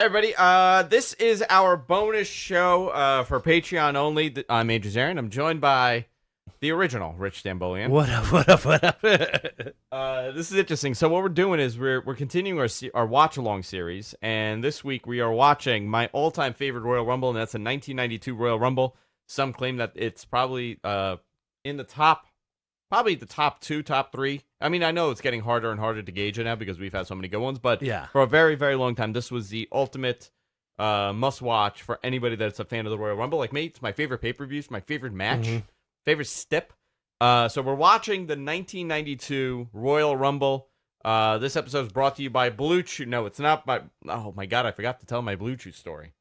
Everybody, this is our bonus show for Patreon only. I'm Andrew Zarin. I'm joined by the original Rich Stambolian. What up, what up, what up? This is interesting. So what we're doing is we're continuing our watch-along series, and this week we are watching my all-time favorite Royal Rumble, and that's a 1992 Royal Rumble. Some claim that it's probably in the top, probably the top two, top three. I mean, I know it's getting harder and harder to gauge it now because we've had so many good ones, but Yeah. for a very, very long time, this was the ultimate must-watch for anybody that's a fan of the Royal Rumble. Like me, it's my favorite pay-per-views, my favorite match, favorite stip. So we're watching the 1992 Royal Rumble. This episode is brought to you by Blue Chew. No, it's not by... Oh, my God, I forgot to tell my Blue Chew story.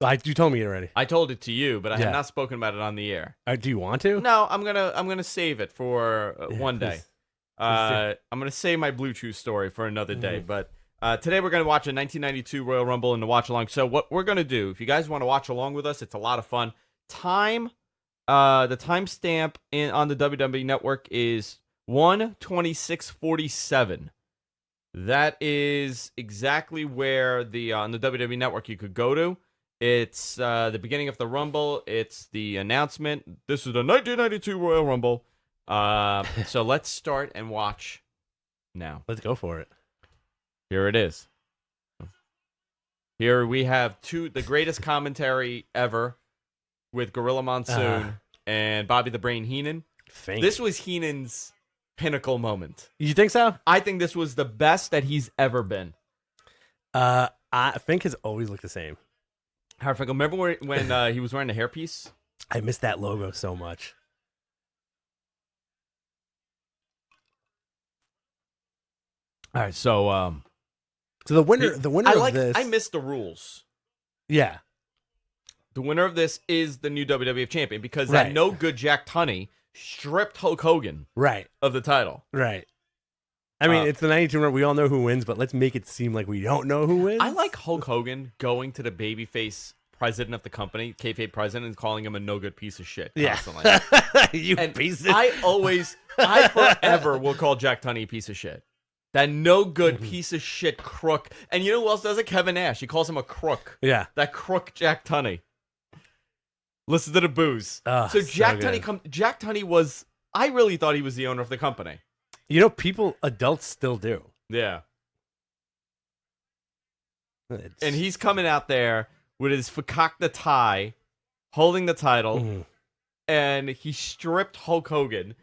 You told me it already. I told it to you, but I have not spoken about it on the air. Do you want to? No, I'm gonna save it for one day. I'm gonna save my Blue Chew story for another day. But today we're gonna watch a 1992 Royal Rumble and the watch along. So what we're gonna do, if you guys want to watch along with us, it's a lot of fun. The timestamp on the WWE Network is 1:26:47. That is exactly where on the WWE Network you could go to. It's the beginning of the Rumble. It's the announcement. This is the 1992 Royal Rumble. So let's start and watch now. Let's go for it. Here it is. Here we have the greatest commentary ever with Gorilla Monsoon and Bobby the Brain Heenan. This was Heenan's pinnacle moment. You think so? I think this was the best that he's ever been. Fink has always looked the same. Remember when he was wearing the hairpiece? I miss that logo so much. All right, so the winner of this. I missed the rules. Yeah. The winner of this is the new WWF champion because Right. that no good Jack Tunney stripped Hulk Hogan of the title. Right. I mean, it's the 92 run. We all know who wins, but let's make it seem like we don't know who wins. I like Hulk Hogan going to the babyface president of the company, kayfabe president, and calling him a no good piece of shit constantly. You and piece of I forever will call Jack Tunney a piece of shit. That no good piece of shit crook. And you know who else does it? Kevin Nash. He calls him a crook. Yeah. That crook Jack Tunney. Listen to the booze. Oh, so Jack Tunney was, I really thought he was the owner of the company. You know, adults still do. Yeah. And he's coming out there with his fakakta tie, holding the title, and he stripped Hulk Hogan.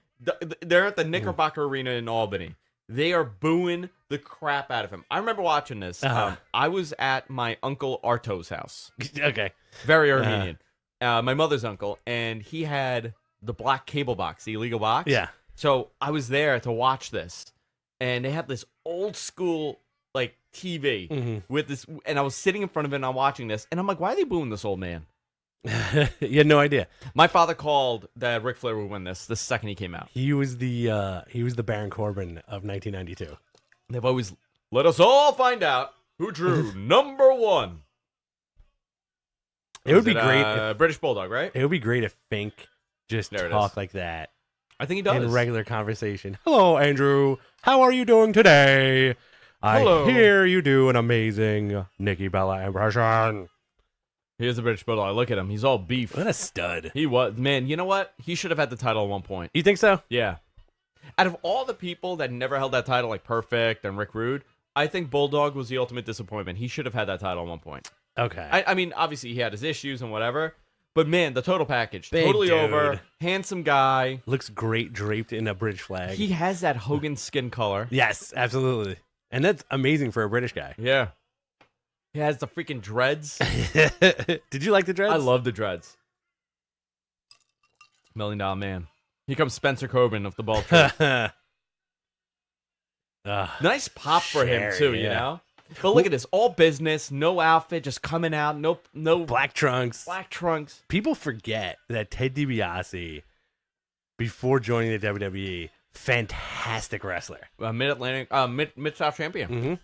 They're at the Knickerbocker Arena in Albany. They are booing the crap out of him. I remember watching this. I was at my uncle Arto's house. Okay. Very Armenian. My mother's uncle, and he had the black cable box, the illegal box. Yeah. So I was there to watch this, and they had this old school like TV with this, and I was sitting in front of it and I'm watching this, and I'm like, why are they booing this old man? You had no idea. My father called that Ric Flair would win this the second he came out. He was the Baron Corbin of 1992. They've always let us all find out who drew number one. It would be great. British Bulldog, right? It would be great if Fink just talked like that. I think he does. In regular conversation. Hello, Andrew. How are you doing today? Hello. I hear you do an amazing Nikki Bella impression. Here's the British Bulldog. Look at him. He's all beef. What a stud. He was. Man, you know what? He should have had the title at one point. You think so? Yeah. Out of all the people that never held that title, like Perfect and Rick Rude, I think Bulldog was the ultimate disappointment. He should have had that title at one point. Okay. I mean, obviously he had his issues and whatever, but man, the total package, Big totally dude. over, handsome guy. Looks great draped in a British flag. He has that Hogan skin color. Yes, absolutely. And that's amazing for a British guy. Yeah. He has the freaking dreads. Did you like the dreads? I love the dreads. $1 Million Man. Here comes Spencer Coburn of the Ball Tree. Nice pop for him too, you know? But look at this, all business, no outfit, just coming out, no black trunks. Black trunks. People forget that Ted DiBiase, before joining the WWE, fantastic wrestler. Mid-Atlantic, Mid-South champion.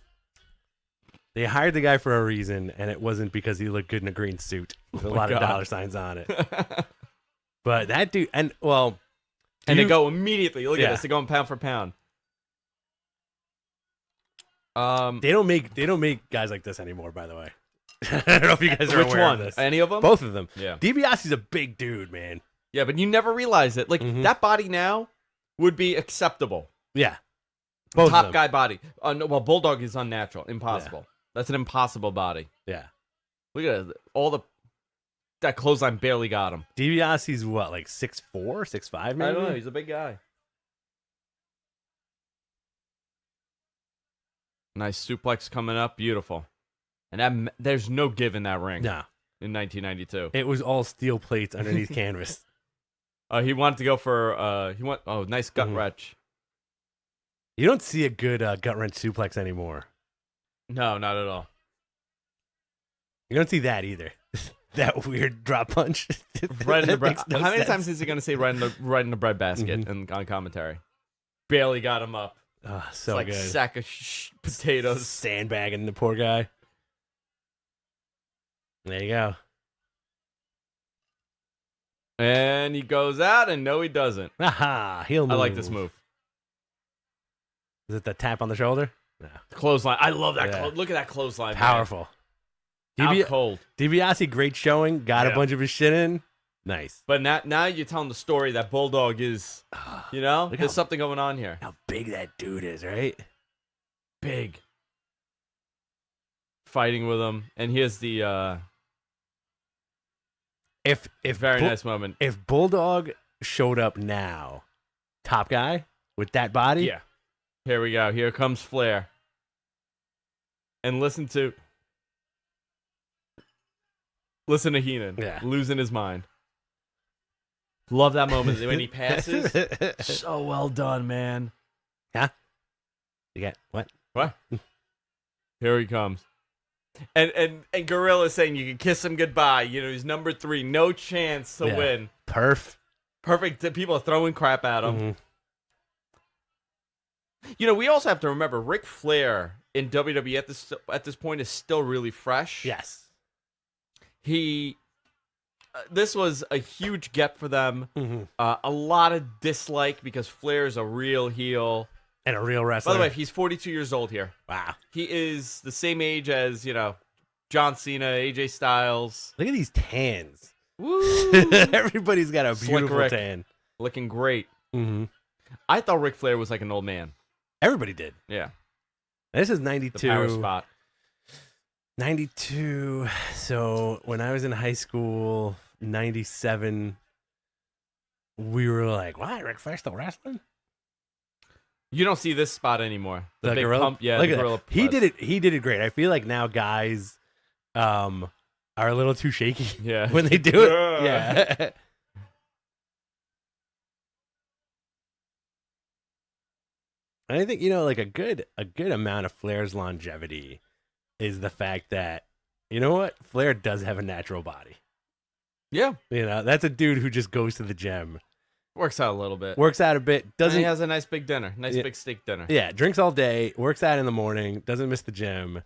They hired the guy for a reason, and it wasn't because he looked good in a green suit with a lot of dollar signs on it. But that dude, and they go immediately. Look at this, they're going pound for pound. They don't make guys like this anymore, by the way. I don't know if you guys are Which aware one? of this. Any of them? Both of them. Yeah. DiBiase's a big dude, man. Yeah, but you never realize it. Like, that body now would be acceptable. Yeah. Both Top of them. guy body. No, well, Bulldog is unnatural. Impossible. That's an impossible body. Yeah. Look at it. That clothesline barely got him. DiBiase's what, like 6'4", 6'5", maybe? I don't know. He's a big guy. Nice suplex coming up. Beautiful. And there's no give in that ring No. in 1992. It was all steel plates underneath canvas. He wanted to go for nice gut Mhm. wrench. You don't see a good gut wrench suplex anymore. No, not at all. You don't see that either. That weird drop punch. Right in the That bread. makes no How many sense. times is he going to say right in the breadbasket on commentary? Barely got him up. Oh, It's so like good. sack of potatoes. Sandbagging the poor guy. There you go. And he goes out, and no, he doesn't. Aha, heel move. I like this move. Is it the tap on the shoulder? No. Clothesline. I love that. Yeah. Look at that clothesline. Powerful. Man. Out cold. DiBiase, great showing. Got a Yeah. bunch of his shit in. Nice. But now you're telling the story that Bulldog is, you know, Look there's how- something going on here. How big that dude is, right? Big. Fighting with him. And here's the If very Bull- nice moment. If Bulldog showed up now, top guy with that body, Yeah. Here we go. Here comes Flair. And listen to Heenan. Yeah. Losing his mind. Love that moment when he passes. So well done, man. Huh? You got what? What? Here he comes. And Gorilla saying you can kiss him goodbye. You know, he's number 3. No chance to Yeah. win. Perf. Perfect. People are throwing crap at him. Mhm. You know, we also have to remember Ric Flair in WWE at this point is still really fresh. Yes. This was a huge get for them. Mhm. A lot of dislike because Flair is a real heel. And a real wrestler. By the way, he's 42 years old here. Wow. He is the same age as, John Cena, AJ Styles. Look at these tans. Woo! Everybody's got a Slick beautiful Rick. tan. Looking great. Mm-hmm. I thought Ric Flair was like an old man. Everybody did. Yeah. This is The 92. power spot. 92. So when I was in high school, 97, we were like, what? Ric Flair still wrestling? You don't see this spot anymore. The big gorilla? pump. Yeah, Look the at that. gorilla. He press. did it. He did it great. I feel like now guys are a little too shaky Yeah. when they do it. Yeah. And I think, like a good amount of Flair's longevity is the fact that, you know what? Flair does have a natural body. Yeah. That's a dude who just goes to the gym, Works out a little bit. works out a bit, And doesn't he has a nice big dinner. Nice Yeah. big steak dinner. yeah, drinks all day, works out in the morning, doesn't miss the gym,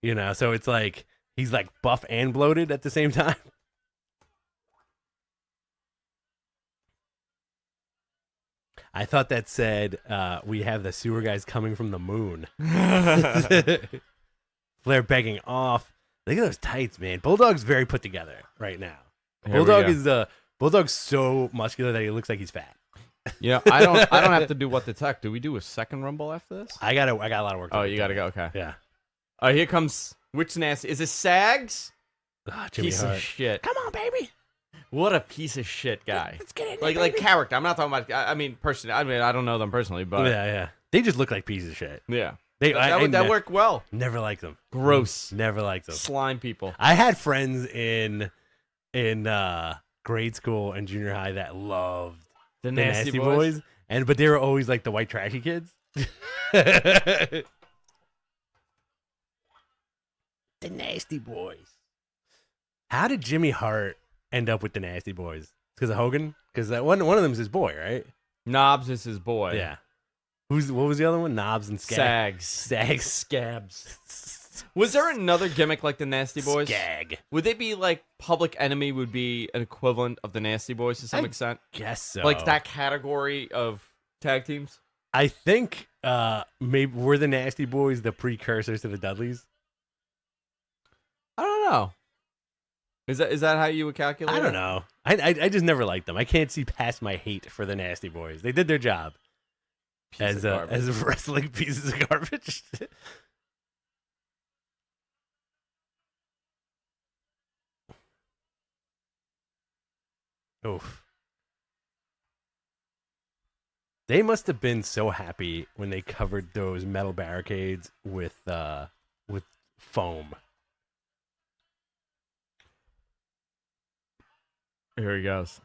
so it's like he's like buff and bloated at the same time. I thought that said we have the sewer guys coming from the moon. Flair begging off. Look at those tights, man. Bulldog's very put together right now. Here we Bulldog go. Bulldog's so muscular that he looks like he's fat. I don't have to do what the tech. Do we do a second rumble after this? I got a lot of work to Oh, do. you gotta go. Okay. Yeah. Here comes which nasty? Is it Sags? Jimmy Piece Hart. of shit. Come on, baby. What a piece of shit guy. Let's get in there, Like baby. character. I'm not talking about. I mean personally. I mean I don't know them personally, but Yeah. They just look like pieces of shit. yeah. I That worked well. never liked them. Gross. Never liked them. Slime people. I had friends in grade school and junior high that loved The the nasty, boys. but they were always like the white trashy kids. The nasty boys. How did Jimmy Hart end up with the nasty boys? Because of Hogan? Because one of them is his boy, right? Knobs is his boy. Yeah. What was the other one? Knobs and Skag. Sags. Sags. Scabs. Was there another gimmick like the Nasty Boys? Skag. Would they be like Public Enemy would be an equivalent of the Nasty Boys to some I extent? Guess so. Like that category of tag teams? I think maybe were the Nasty Boys the precursors to the Dudleys? I don't Oh. Is that how you would calculate I don't it? know. I just never liked them. I can't see past my hate for the Nasty Boys. They did their job Piece of as garbage. wrestling pieces of garbage. Oof. They must have been so happy when they covered those metal barricades with foam. Here he goes.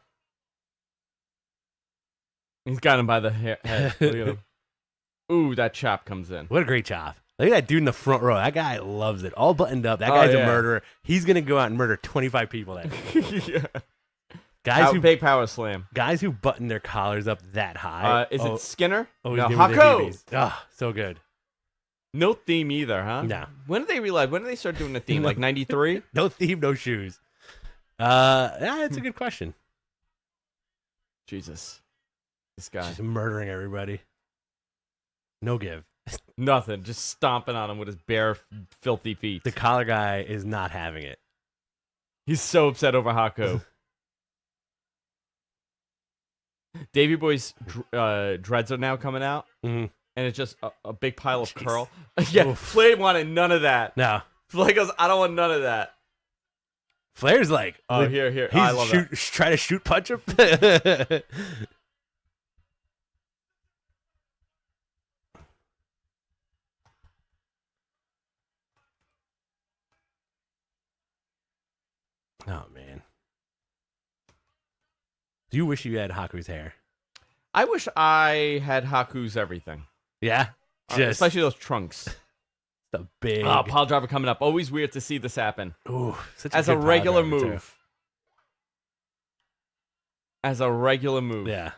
He's got him by the head. Look at him. Ooh, that chop comes in. What a great chop. Look at that dude in the front row. That guy loves it. All buttoned up. That Oh, guy's yeah. a murderer. He's going to go out and murder 25 people that day. Yeah. Guys Big power slam. who button their collars up that high. Is it Skinner? Oh, No, he's giving me the Haku. BBs. Oh, so good. No theme either, huh? No. When did they realize? When did they start doing the theme? Like 93? No theme, no shoes. That's a good question. Jesus. This guy. Just murdering everybody. No give. Nothing. Just stomping on him with his bare, filthy feet. The collar guy is not having it. He's so upset over Haku. Davey Boy's dreads are now coming out, Mhm. and it's just a big pile of Jeez. curl. Yeah, Oof. Flair wanted none of that. No. Flair goes, I don't want none of that. Flair's like, Oh, here. he's I love that. trying to shoot punch him. Oh man. Do you wish you had Haku's hair? I wish I had Haku's everything. Yeah. Just Especially those trunks. the big. Oh, pile driver coming up. Always weird to see this happen. Ooh, such As a good pile regular driver, too. move. As a regular move. Yeah.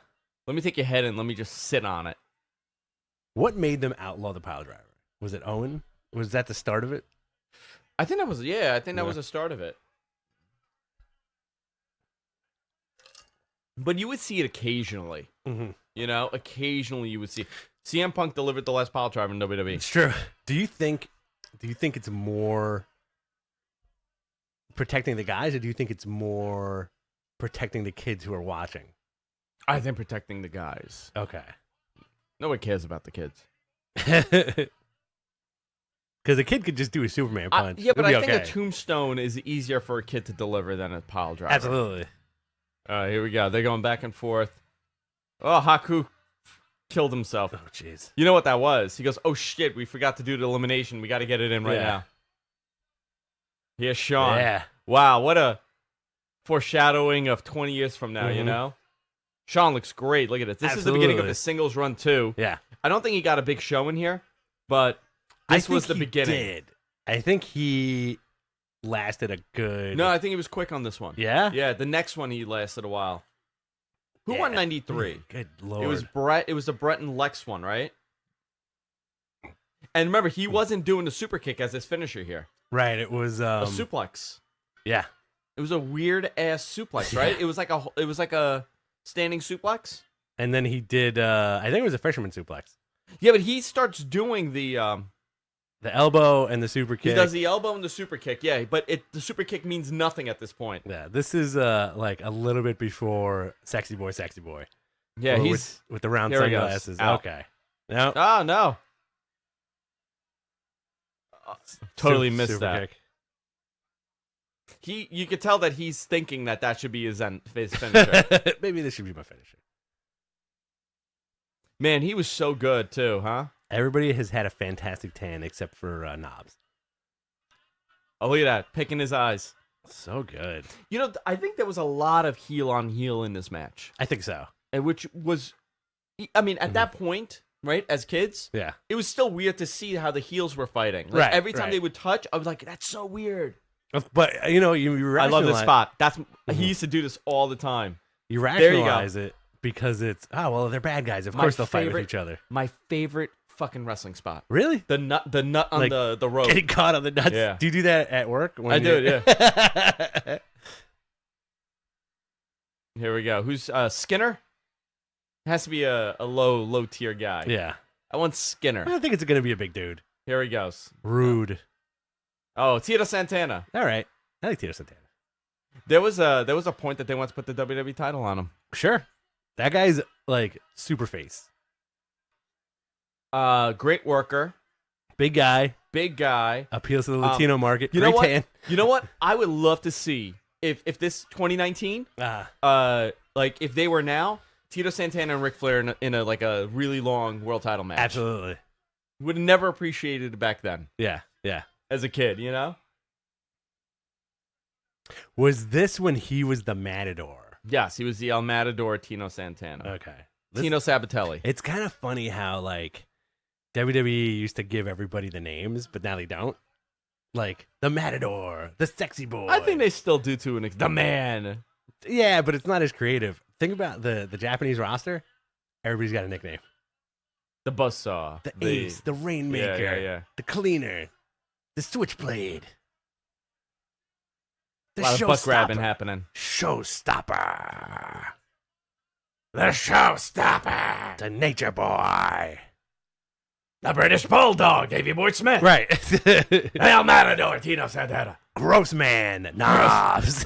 Let me take your head and let me just sit on it. What made them outlaw the pile driver? Was it Owen? Was that the start of it? I think that was the start of it. But you would see it occasionally. Mm-hmm. You know, occasionally you would see. CM Punk delivered the last pile driver in WWE. It's true. Do you think it's more protecting the guys, or do you think it's more protecting the kids who are watching? I think protecting the guys. Okay. Nobody cares about the kids. Because a kid could just do a Superman punch. Yeah, but It'll I be think okay. a tombstone is easier for a kid to deliver than a pile driver. Absolutely. All right, here we go. They're going back and forth. Oh, Haku killed himself. Oh, jeez. You know what that was? He goes, oh, shit, we forgot to do the elimination. We got to get it in right Yeah. now. Here's Sean. Yeah. Wow, what a foreshadowing of 20 years from now, you Mhm. know? Sean looks great. Look at this. This is the beginning of Absolutely. his singles run, too. Yeah. I don't think he got a big show in here, but this was the he beginning. Did. I think he lasted a good. No, I think he was quick on this one. Yeah. Yeah, the next one he lasted a while. Who won Yeah. 93? Good lord. It was Brett. It was the Brett and Lex one, right? And remember, he wasn't doing the super kick as his finisher here. right. It was. A suplex. Yeah. It was a weird ass suplex, right? It was like a standing suplex. And then he did. I think it was a fisherman suplex. Yeah, but he starts doing the. The elbow and the super kick. He does the elbow and the super kick. Yeah, but the super kick means nothing at this point. Yeah, this is like a little bit before Sexy Boy, Sexy Boy. Yeah, Or he's. with the round here he goes. sunglasses. Out. Okay. No. Oh no! Totally Super missed that. kick. You could tell that he's thinking that should be his finisher. Maybe this should be my finisher. Man, he was so good too, huh? Everybody has had a fantastic tan except for Knobs. Oh, look at that, picking his eyes. So good. You know, I think there was a lot of heel on heel in this match, I think so. and which was, I mean, at that point, right, as kids, Yeah. it was still weird to see how the heels were fighting. Like, Right, every time right. they would touch, I was like, that's so weird. But, you know, you I love this rationalize- spot. That's he used to do this all the time. You There you go. rationalize it because it's, oh, well, they're bad guys. Of My course they'll fight favorite- with each other. My favorite fucking wrestling spot. Really? The nut on Like, the rope. Getting caught on the nuts. Yeah. Do you do that at work? I do it, yeah. Here we go. Who's Skinner? Has to be a low tier guy. yeah. I want Skinner. I think it's going to be a big dude. Here he goes. Rude. Oh, Tito Santana. All right. I like Tito Santana. There was a point that they want to put the WWE title on him. Sure. That guy's like super face. Great worker, Big guy. big guy. Appeals to the Latino market. You know Great what? tan. You know what? I would love to see if this 2019, like if they were now Tito Santana and Ric Flair in a like a really long world title match. Absolutely. Would have never appreciated it back then Yeah. Yeah. as a kid, you know? Was this when he was the Matador? Yes, he was the El Matador Tino Santana. Okay. Tino Sabatelli. It's kind of funny how like WWE used to give everybody the names, but now they don't. Like the Matador, the Sexy Boy. I think they still do to the man. Yeah, but it's not as creative. Think about the Japanese roster. Everybody's got a nickname. The buzzsaw. The Ace, the Rainmaker, Yeah. the Cleaner, the Switchblade, A the lot of butt grabbing Showstopper. happening. Showstopper, The Showstopper. the Nature Boy. The British Bulldog, Davey Boy Smith. Right. El Matador, Tino Santana. Gross Man, Knobs,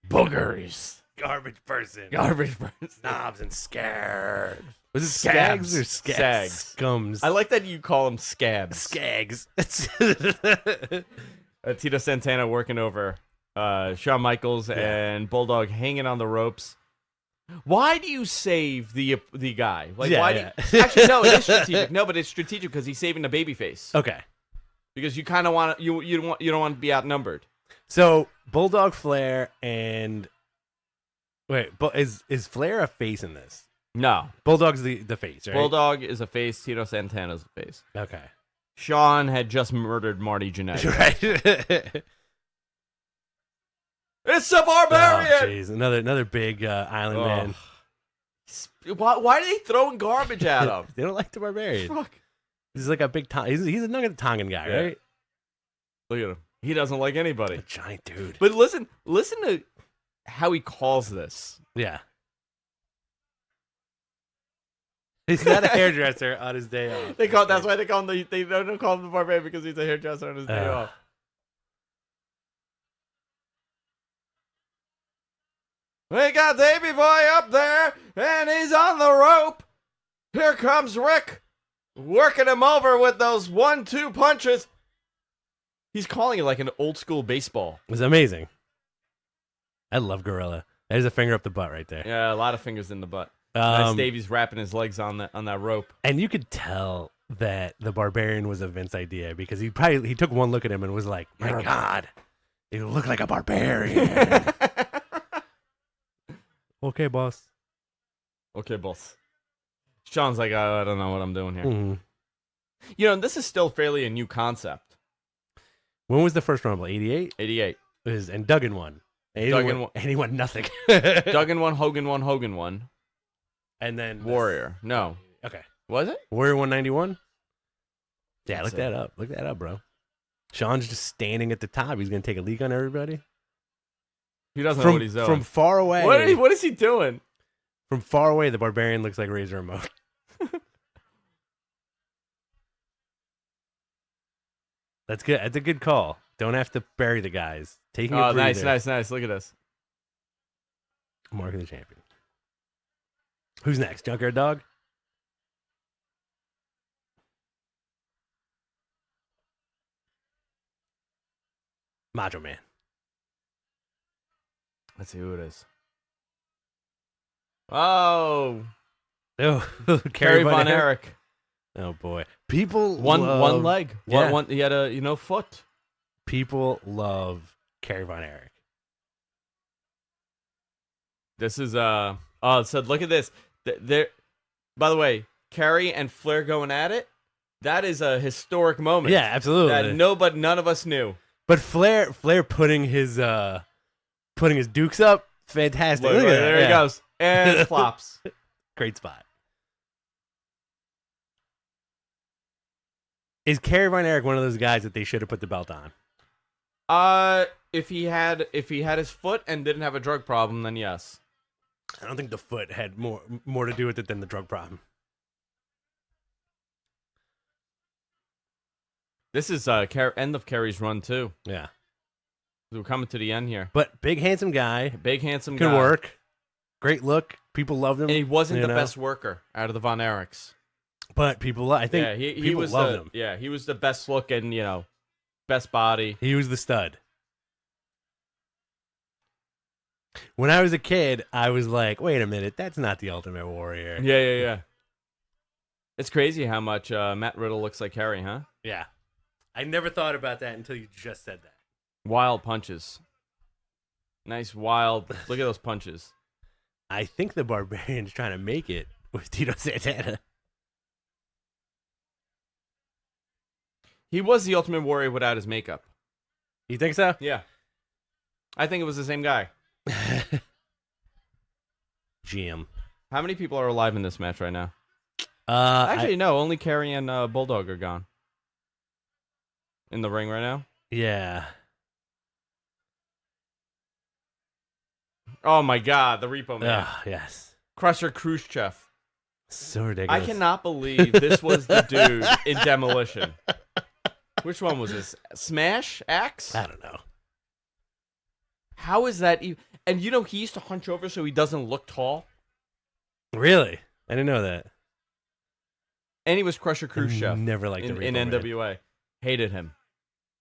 Boogers. Garbage Person, Garbage person. Knobs and Scags. Was it Scabs. Skags or Skags? Sags. Scums. I like that you call them scabs. Skags. Tito Santana working over Shawn Michaels and Bulldog hanging on the ropes. Why do you save the guy? Like, Yeah, why yeah. do you, actually no? It is strategic. No, but it's strategic because he's saving the babyface. Okay. Because you kind of want you don't want to be outnumbered. So Bulldog, Flair, and wait, but is Flair a face in this? No, Bulldog's the face, right? Bulldog is a face. Tito Santana's a face. Okay. Shawn had just murdered Marty Jannetty. Right. It's a barbarian. Oh, jeez, another big island man. Why are they throwing garbage at him? They don't like the barbarian. Fuck. He's like a big he's another Tongan guy, Yeah. right? Look at him. He doesn't like anybody. A giant dude. But listen to how he calls this. Yeah. He's not a hairdresser on his day off. That's why they call him they don't call him the barbarian because he's a hairdresser on his day off. We got Davey Boy up there, and he's on the rope. Here comes Rick, working him over with those 1-2 punches. He's calling it like an old school baseball. It was amazing. I love Gorilla. There's a finger up the butt right there. Yeah, a lot of fingers in the butt. Nice Davey's wrapping his legs on that rope. And you could tell that the barbarian was a Vince idea because he took one look at him and was like, "My God, you look like a barbarian." Okay, boss. Okay, boss. Sean's like, I don't know what I'm doing here. Mhm. You know, this is still fairly a new concept. When was the first Rumble? 88? 88. And Duggan won. And he won nothing. Duggan won, Hogan won, Hogan won. And then Warrior. No. Okay. Was it? Warrior 191? Yeah, That's look that up. Look that up, bro. Sean's just standing at the top. He's going to take a leak on everybody. He doesn't know what he's doing. From far away. What is he doing? From far away, the barbarian looks like Razor Ramon. That's good. That's a good call. Don't have to bury the guys. Taking a breather. nice. Look at this. Mark of the champion. Who's next? Junkyard Dog? Macho Man. Let's see who it is. Oh, Oh, Kerry Von Erich. Oh boy, people One love, leg. Yeah. One. He had a foot. People love Kerry Von Erich. This is so look at this. There. By the way, Kerry and Flair going at it. That is a historic moment. Yeah, absolutely. That none of us knew. But Flair putting his dukes up, fantastic. Look Look at that. there he goes and flops. Great spot. Is Kerry Von Erich one of those guys that they should have put the belt on? If he had his foot and didn't have a drug problem, then yes. I don't think the foot had more to do with it than the drug problem. This is end of Kerry's run too. Yeah. We're coming to the end here. But big handsome guy, Big handsome can guy. work, great look. People loved him, And he wasn't you the know? best worker out of the Von Erichs. but people. I think Yeah, he people was loved the him. yeah he was the best looking, best body. He was the stud. When I was a kid, I was like, "Wait a minute, that's not the Ultimate Warrior." Yeah. It's crazy how much Matt Riddle looks like Harry, huh? Yeah. I never thought about that until you just said that. Wild punches. Nice wild. Look at those punches. I think the Barbarian's trying to make it with Tito Santana. He was the Ultimate Warrior without his makeup. You think so? Yeah. I think it was the same guy. GM. How many people are alive in this match right now? Actually, No. Only Kerry and Bulldog are gone. In the ring right now? yeah. Oh my god, the Repo Man. Yes. Crusher Khrushchev. So ridiculous. I cannot believe this was the dude in Demolition. Which one was this? Smash? Axe? I don't know. How is that even? And he used to hunch over so he doesn't look tall. Really? I didn't know that. And he was Crusher Khrushchev Never liked the in Repo Man. NWA. Hated him.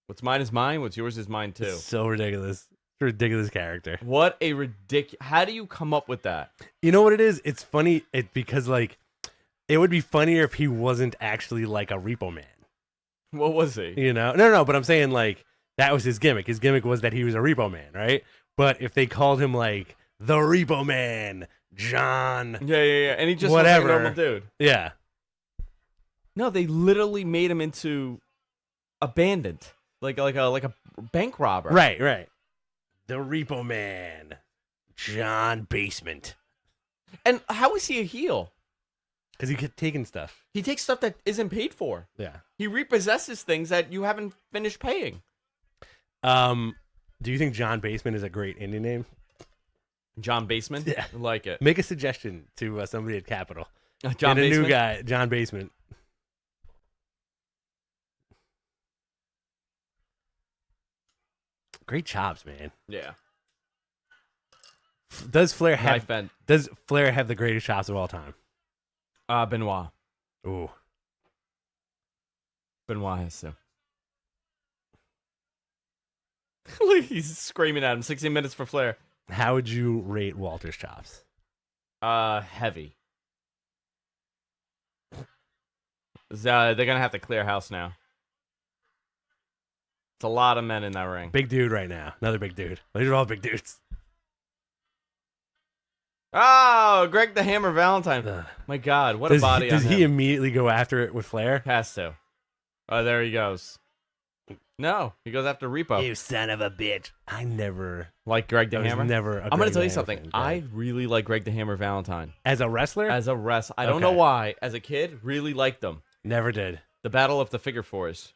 What's mine is mine. What's yours is mine too. So ridiculous. It's a ridiculous character. What a ridiculous. How do you come up with that? You know what it is? It's funny because it would be funnier if he wasn't actually like a Repo Man. What was he? You know? No, but I'm saying that was his gimmick. His gimmick was that he was a Repo Man, right? But if they called him like the Repo Man, John, Yeah. And he just whatever, was like a normal dude. Yeah. No, they literally made him into a bandit, like a bank robber. Right. The Repo Man, John Basement. And how is he a heel? Because he kept taking stuff. He takes stuff that isn't paid for. Yeah. He repossesses things that you haven't finished paying. Do you think John Basement is a great indie name? John Basement? Yeah. I like it. Make a suggestion to somebody at Capitol. John Get a Basement? new guy, John Basement. Great chops, man. Yeah. Does Flair Knife have bend. Does Flair have the greatest chops of all time? Benoit. Ooh. Benoit has to. Look, he's screaming at him. 16 minutes for Flair. How would you rate Walter's chops? Heavy. They're gonna have to clear house now. It's a lot of men in that ring. Big dude right now. Another big dude. These are all big dudes. Oh, Greg the Hammer Valentine. Ugh. My God, what a body Does on he him. immediately go after it with Flair? Has to. Oh, there he goes. No, he goes after Repo. You son of a bitch. I never. Like Greg the I was Hammer? never. A I'm going Greg to tell you the Hammer something. fan. I really like Greg the Hammer Valentine. As a wrestler, As a wrestler. I don't know Okay. why. As a kid, really liked him. never did. The Battle of the Figure Fours.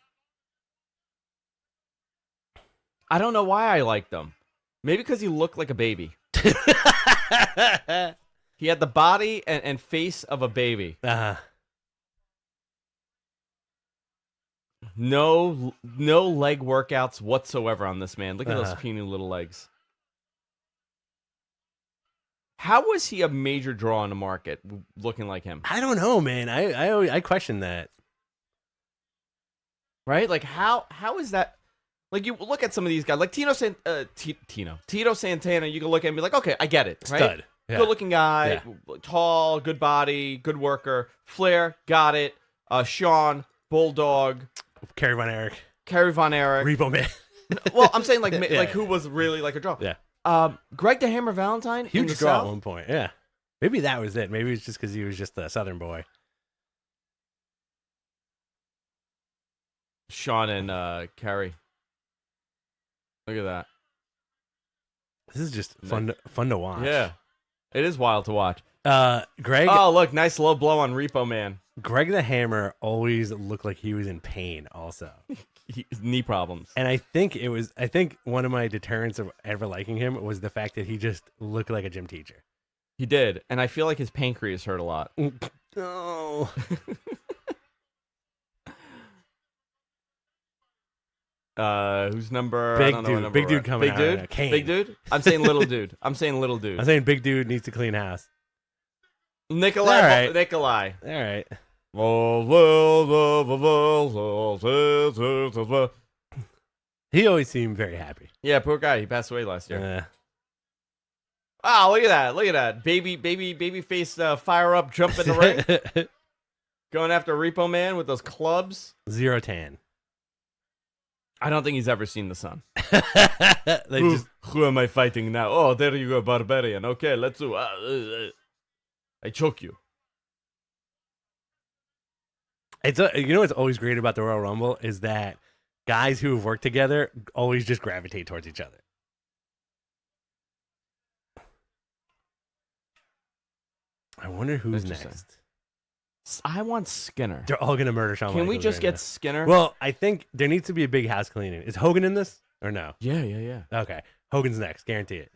I don't know why I liked him. Maybe because he looked like a baby. He had the body and face of a baby. No leg workouts whatsoever on this man. Look at those puny little legs. How was he a major draw in the market looking like him? I don't know, man. I question that. Right? Like how is that? Like you look at some of these guys, like Tito Santana. You can look at him and be like, okay, I get it. Right? Stud. Yeah. Good looking guy, tall, good body, good worker. Flair, got it. Sean, Bulldog, Kerry Von Erich. Repo Man. Well, I'm saying like Yeah. like who was really like a draw. Yeah. Greg the Hammer Valentine, in Huge the draw at South? one point. Yeah. Maybe that was it. Maybe it's just because he was just a Southern boy. Sean and Kerry. Look at that. This is just fun to watch. Yeah, it is wild to watch. Greg. Oh, look, nice low blow on Repo Man. Greg the Hammer always looked like he was in pain. Also, Knee problems. and I think one of my deterrents of ever liking him was the fact that he just looked like a gym teacher. He did, and I feel like his pancreas hurt a lot. Oh. Who's number? I Big don't know what dude. number Big we're dude at. coming Big out right dude. now. Kane. Big dude. I'm saying little dude. I'm saying little dude. I'm saying big dude needs to clean house. Nikolai. All right. Nikolai. All right. He always seemed very happy. Yeah, poor guy. He passed away last year. Yeah. Oh, look at that. Look at that. Baby face fire up, jump in the ring. Going after Repo Man with those clubs. 0 tan. I don't think he's ever seen the sun. They just Who am I fighting now? Oh, there you go, Barbarian. Okay, let's do. I choke you. it's you know what's always great about the Royal Rumble is that guys who have worked together always just gravitate towards each other. I wonder who's Interesting. next. I want Skinner. They're all gonna murder Shawn Can we Michaels just right get now. Skinner? Well, I think there needs to be a big house cleaning. Is Hogan in this or no? yeah. Okay, Hogan's next, guarantee it.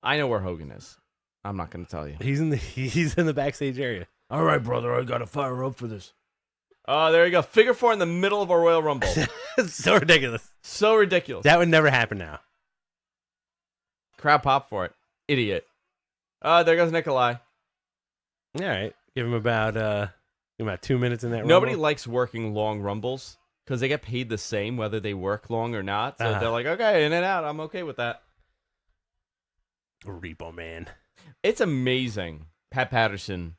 I know where Hogan is. I'm not going to tell you. He's in the backstage area. All right, brother. I got to fire up for this. Oh, there you go. Figure 4 in the middle of a Royal Rumble. It's so ridiculous. So ridiculous. That would never happen now. Crowd pop for it. Idiot. There goes Nikolai. All right, give him about 2 minutes in that. Nobody Rumble. likes working long Rumbles because they get paid the same whether they work long or not. So Uh-huh. they're like, okay, in and out. I'm okay with that. Repo Man. It's amazing, Pat Patterson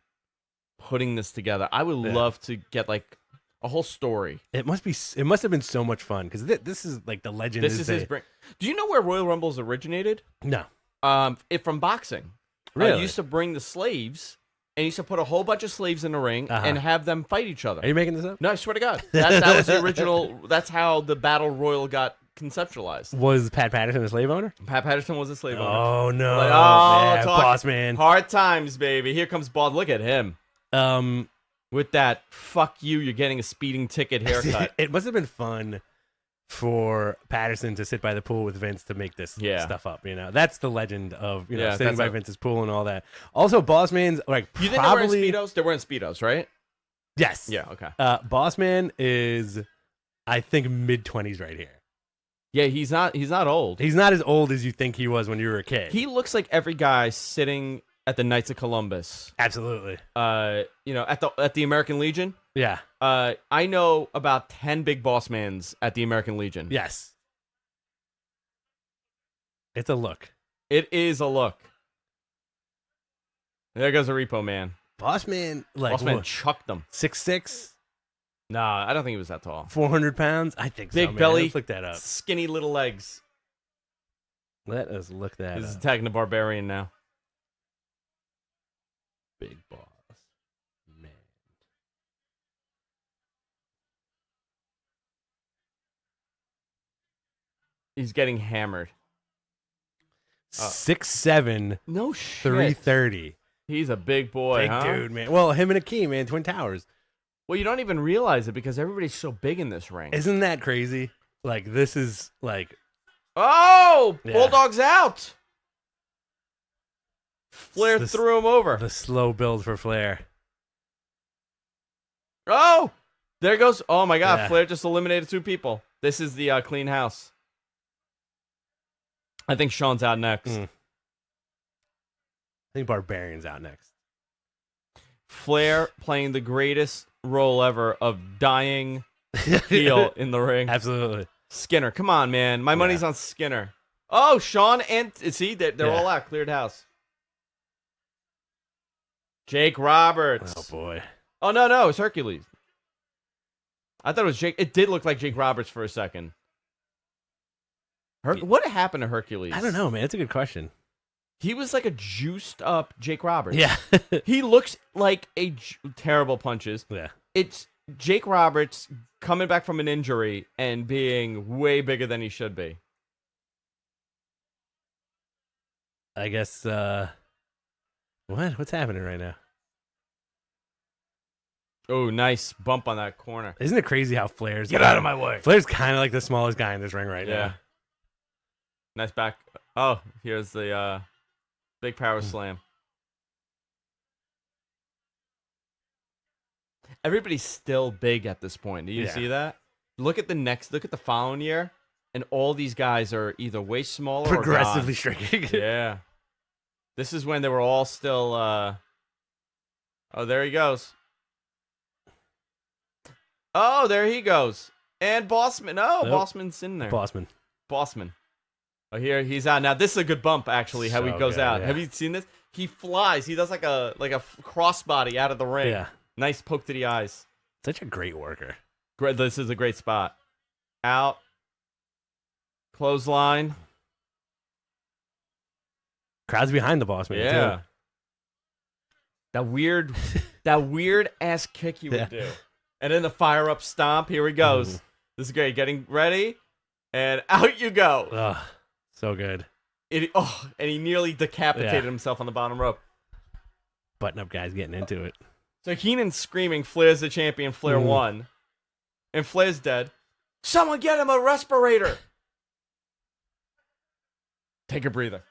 putting this together. I would Yeah. love to get like a whole story. It must have been so much fun because this is like the legend. This is his brain. Do you know where Royal Rumbles originated? No, From boxing. Really? Used to bring the slaves and used to put a whole bunch of slaves in the ring Uh-huh. and have them fight each other. Are you making this up? No, I swear to God. That was the original. That's how the Battle Royal got conceptualized. Was Pat Patterson a slave owner? Pat Patterson was a slave owner. Oh no! Like, yeah, talk- boss man. Hard times, baby. Here comes Bald. Look at him. With that, fuck you, you're getting a speeding ticket haircut. It must have been fun for Patterson to sit by the pool with Vince to make this stuff up. You know, that's the legend of Yeah, sitting that's by a- Vince's pool and all that. Also, Boss Man's like You think probably they're wearing Speedos? They're wearing Speedos, right? yes. Yeah, okay. Boss Man is, I think, mid-20s right here. Yeah, he's not old. He's not as old as you think he was when you were a kid. He looks like every guy sitting at the Knights of Columbus. Absolutely. At the American Legion. Yeah. I know about 10 big boss mans at the American Legion. Yes. It's a look. It is a look. There goes a Repo Man. Boss Man, like Boss Man chucked them. 6'6", Nah, I don't think he was that tall. 400 pounds. I think so, Big man. belly. Let's look that up. Skinny little legs. Let us look that He's up. attacking the Barbarian now. Big Boss Man. He's getting hammered. 6'7", No shit. 330. He's a big boy, Big huh? dude, man. Well, him and Akeem, man, Twin Towers. Well, you don't even realize it because everybody's so big in this ring. Isn't that crazy? Like, this is like, Oh! Yeah. Bulldog's out! Flair This- threw him over. the slow build for Flair. Oh! There goes. Oh my God. Yeah. Flair just eliminated 2 people. This is the clean house. I think Sean's out next. I think Barbarian's out next. Flair playing the greatest role ever of dying heel in the ring. Absolutely. Skinner, come on, man. My money's on Skinner. Oh, Sean and see, they're Yeah. all out. Cleared house. Jake Roberts. Oh, boy. Oh, no, it's Hercules. I thought it was Jake. It did look like Jake Roberts for a second. What happened to Hercules? I don't know, man. It's a good question. He was like a juiced up Jake Roberts. Yeah. He looks like terrible punches. Yeah. It's Jake Roberts coming back from an injury and being way bigger than he should be. I guess, what's happening right now? Oh, nice bump on that corner. Isn't it crazy how Flair's... Get out of my way. Flair's kind of like the smallest guy in this ring right Yeah. now. Nice back. Oh, here's the big power slam. Everybody's still big at this point. Do you Yeah. see that? Look at the following year, and all these guys are either way smaller Progressively or shrinking. gone. Yeah. This is when they were all still. Oh, there he goes. Oh, there he goes. And Bossman. Oh, Nope. Bossman's in there. Bossman. Bossman. Oh, here he's out. Now this is a good bump, actually. How he So goes good, out. yeah. Have you seen this? He flies. He does like a crossbody out of the ring. Yeah. Nice poke to the eyes. Such a great worker. Great. This is a great spot. Out. Clothesline. Crowd's behind the Bossman. Yeah. Too. That weird ass kick he would Yeah. do. And then the fire up stomp. Here he goes. Mhm. This is great. Getting ready. And out you go. Ugh, so good. And he nearly decapitated Yeah. himself on the bottom rope. Button up guys getting into it. So Heenan's screaming, Flair's the champion, Flair won. And Flair's dead. Someone get him a respirator. Take a breather.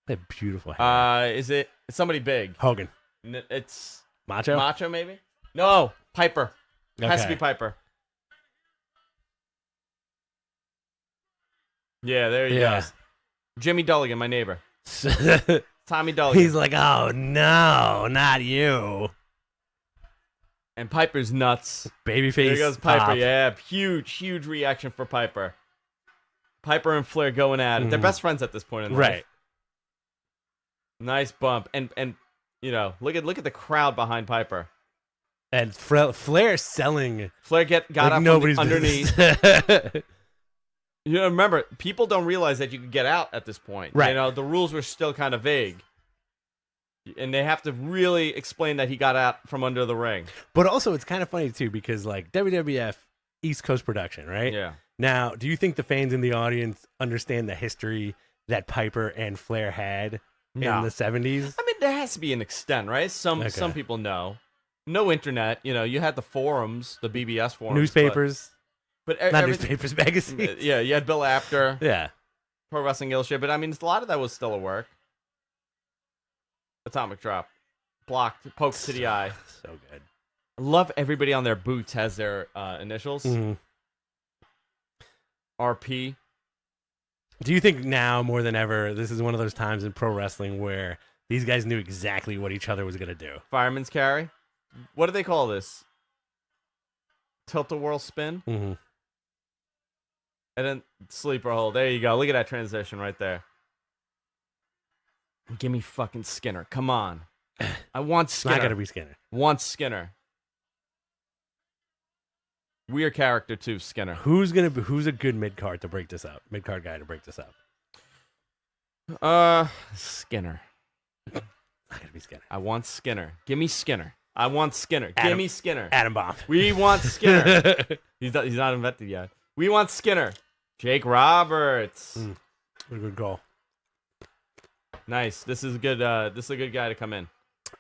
That beautiful hair. Is it somebody big? Hogan. It's Macho? Macho, maybe? No, Piper. Has to be Okay. Piper. Yeah, there he Yeah. goes. Jimmy Dulligan, my neighbor. Tommy Dulligan. He's like, oh no, not you. And Piper's nuts. Babyface. There goes Piper. pop. Yeah, huge reaction for Piper. Piper and Flair going at it. They're Mhm. best friends at this point in life. Right. Nice bump. And look at the crowd behind Piper. And Flair selling Flair got like up from nobody's underneath. business. Remember, people don't realize that you could get out at this point. Right. The rules were still kind of vague. And they have to really explain that he got out from under the ring. But also, it's kind of funny too because like WWF East Coast production, right? Yeah. Now, do you think the fans in the audience understand the history that Piper and Flair had No. in the 70s? I mean, there has to be an extent, right? Some Okay. people know. No internet. You had the forums, the BBS forums. Newspapers, But not everything- newspapers, magazines. Yeah, you had Bill Apter, Yeah. Pro Wrestling Illustrated. But I mean, a lot of that was still a work. Atomic drop. Blocked, pokes to the eye. So good. I love everybody on their boots has their initials. Mhm. RP. Do you think now more than ever, this is one of those times in pro wrestling where these guys knew exactly what each other was going to do? Fireman's carry. What do they call this? Tilt-a-whirl spin? Mm-hmm. And then sleeper hold. There you go. Look at that transition right there. Give me fucking Skinner. Come on. I want It's Skinner. not going to be Skinner. Want Skinner. Weird character too, Skinner. Who's a good mid card to break this up? Mid card guy to break this up. Skinner. Not going to be Skinner. I want Skinner. Give me Skinner. I want Skinner. Give Adam- me Skinner. Adam Bomb. We want Skinner. He's not invented yet. We want Skinner. Jake Roberts. What a good goal. Nice. This is a good guy to come in.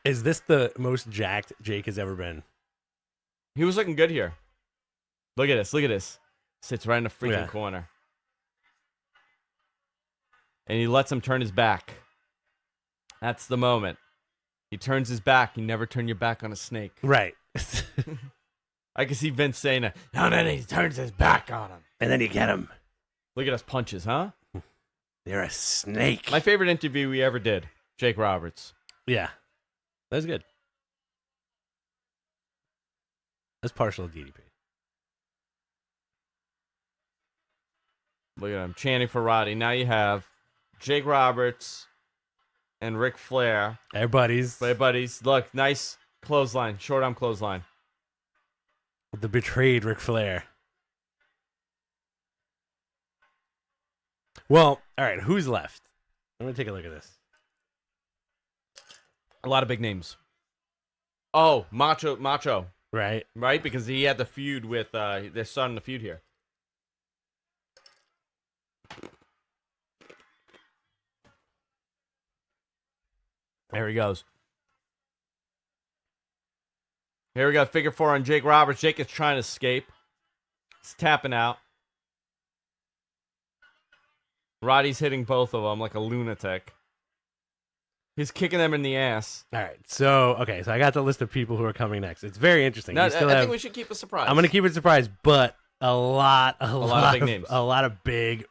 Is this the most jacked Jake has ever been? He was looking good here. Look at this. Look at this. Sits right in the freaking Yeah. corner. And he lets him turn his back. That's the moment. He turns his back. You never turn your back on a snake. Right. I can see Vince saying that. No, he turns his back on him. And then you get him. Look at us punches, huh? You're a snake. My favorite interview we ever did. Jake Roberts. Yeah. That was good. That's partial DDP. Look at him chanting for Roddy. Now you have Jake Roberts and Ric Flair. Hey, buddies. My buddies. Look, nice clothesline. Short arm clothesline. The betrayed Ric Flair. Well, all right. Who's left? I'm going to take a look at this. A lot of big names. Oh, Macho, Right? right? Because he had the feud with, they're starting the feud here. There he goes. Here we go. Figure four on Jake Roberts. Jake is trying to escape. He's tapping out. Roddy's hitting both of them like a lunatic. He's kicking them in the ass. All right. So I got the list of people who are coming next. It's very interesting. No, I We still think have- we should keep a surprise. I'm gonna keep it a surprise, but a lot of big names. a lot of big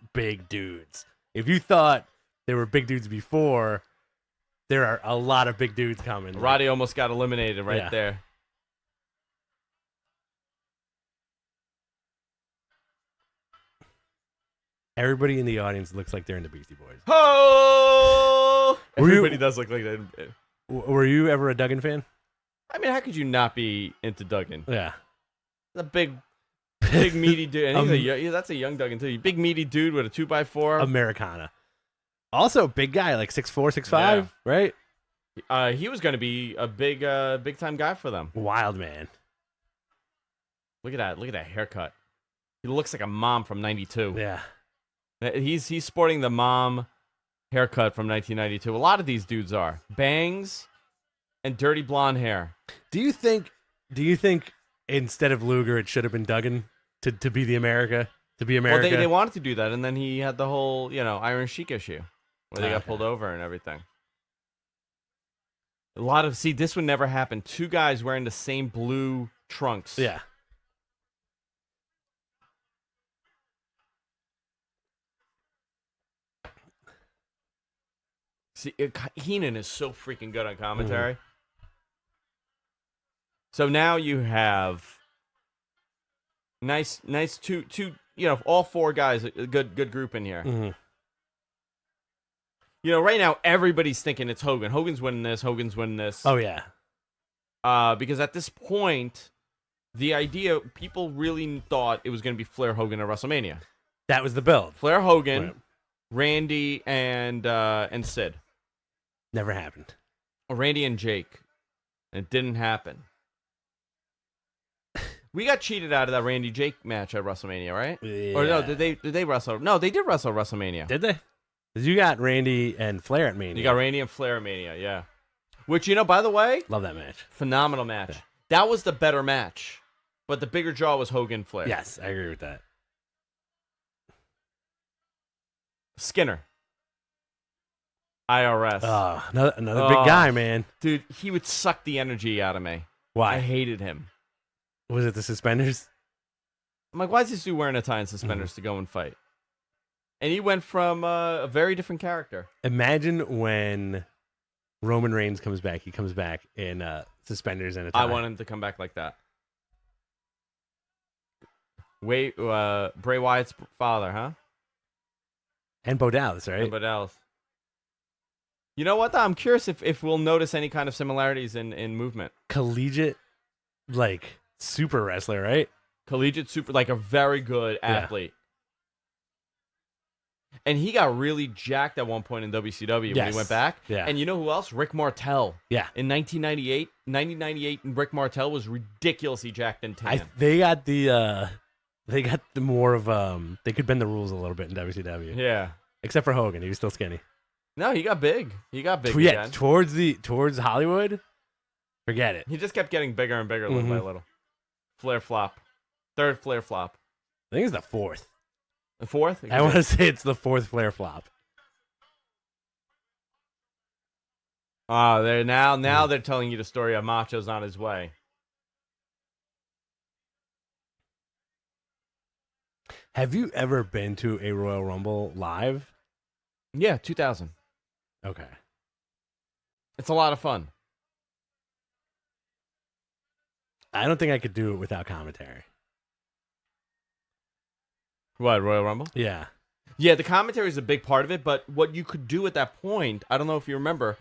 dudes. If you thought there were big dudes before, there are a lot of big dudes coming. Roddy almost got eliminated right Yeah. there. Everybody in the audience looks like they're in the Beastie Boys. Oh! Were you- Everybody does look like that. Were you ever a Duggan fan? I mean, how could you not be into Duggan? Yeah. A big meaty dude. And he's Um, that's a young Duggan too. Big meaty dude with a 2x4. Americana. Also, big guy, like 6'4", 6'5", right? He was going to be a big time guy for them. Wild man. Look at that! Look at that haircut. He looks like a mom from '92. Yeah. He's sporting the mom haircut from 1992. A lot of these dudes are bangs and dirty blonde hair. Do you think instead of Luger, it should have been Duggan to be the America? To be America? Well, they wanted to do that, and then he had the whole Iron Sheik issue where they got Okay. pulled over and everything. A lot of this would never happen. Two guys wearing the same blue trunks. Yeah. See, Heenan is so freaking good on commentary. So now you have nice two all four guys, a good group in here. Mhm. Right now everybody's thinking it's Hogan. Hogan's winning this. Hogan's winning this. Oh yeah. Because at this point, the idea people really thought it was going to be Flair Hogan at WrestleMania. That was the build. Flair Hogan, Right. Randy, and Sid. Never happened. Or Randy and Jake. And it didn't happen. We got cheated out of that Randy Jake match at WrestleMania, right? Yeah. Or no, did they wrestle? No, they did wrestle at WrestleMania. Did they? Because you got Randy and Flair at Mania. You got Randy and Flair at Mania, yeah. Which, by the way, Love that match. phenomenal match. Yeah. That was the better match. But the bigger draw was Hogan Flair. Yes, I agree with that. Skinner. IRS. Oh, another Oh. big guy, man. Dude, he would suck the energy out of me. Why? I hated him. Was it the suspenders? I'm like, why is this dude wearing a tie and suspenders to go and fight? And he went from a very different character. Imagine when Roman Reigns comes back. He comes back in suspenders and a tie. I want him to come back like that. Bray Wyatt's father, huh? And Bo Dallas, right? But else. You know what, though? I'm curious if we'll notice any kind of similarities in movement. Collegiate, like super wrestler, right? Collegiate super, like a very good athlete. And he got really jacked at one point in WCW when Yes. he went back. Yeah. And you know who else? Rick Martel. Yeah. In 1998, Rick Martel was ridiculously jacked and tan. They got the more of they could bend the rules a little bit in WCW. Yeah. Except for Hogan, he was still skinny. No, he got big. He got big Yeah, again. towards Hollywood, forget it. He just kept getting bigger and bigger little by Mhm. little. Flair flop. Third Flair flop. I think it's the fourth. The fourth? I want to say it's the fourth Flair flop. Oh, they're now they're telling you the story of Macho's on his way. Have you ever been to a Royal Rumble live? Yeah, 2000. Okay. It's a lot of fun. I don't think I could do it without commentary. What, Royal Rumble? Yeah. Yeah, the commentary is a big part of it, but what you could do at that point, I don't know if you remember,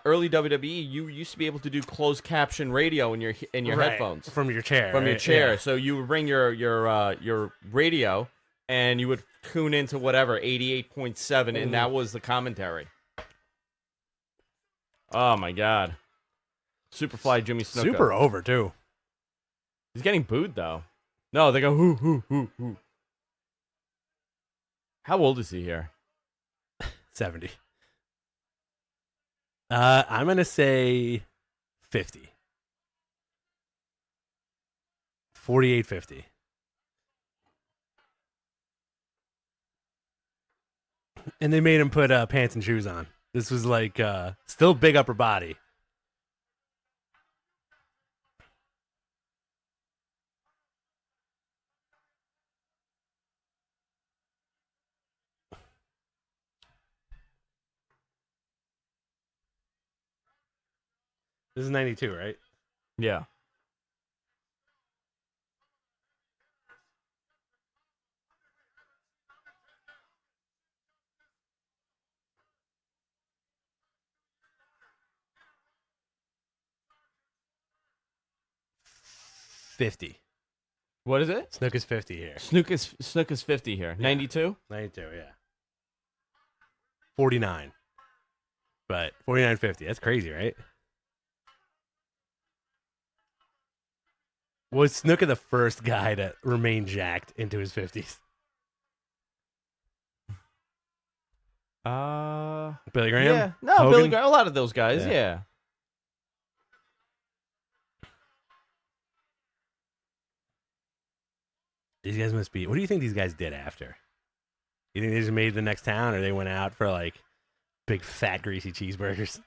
early WWE, you used to be able to do closed caption radio in your Right. headphones From your chair. from your right? chair. Yeah. So you would bring your radio and you would tune into whatever 88.7, and that was the commentary. Oh my God, Superfly Jimmy Snuka. Super over, too. He's getting booed though. No, they go hoo. How old is he here? 70. I'm going to say 50. 48-50. And they made him put pants and shoes on. This was like still big upper body. This is 92, right? Yeah. What is it? Snook is 50 here. Snook is 50 here. 92? 92, yeah. 49. But 49.50. That's crazy, right? Was Snuka the first guy to remain jacked into his 50s? Billy Graham? Yeah. No, Hogan? Billy Graham. A lot of those guys, yeah. These guys must be. What do you think these guys did after? You think they just made the next town, or they went out for like big fat greasy cheeseburgers?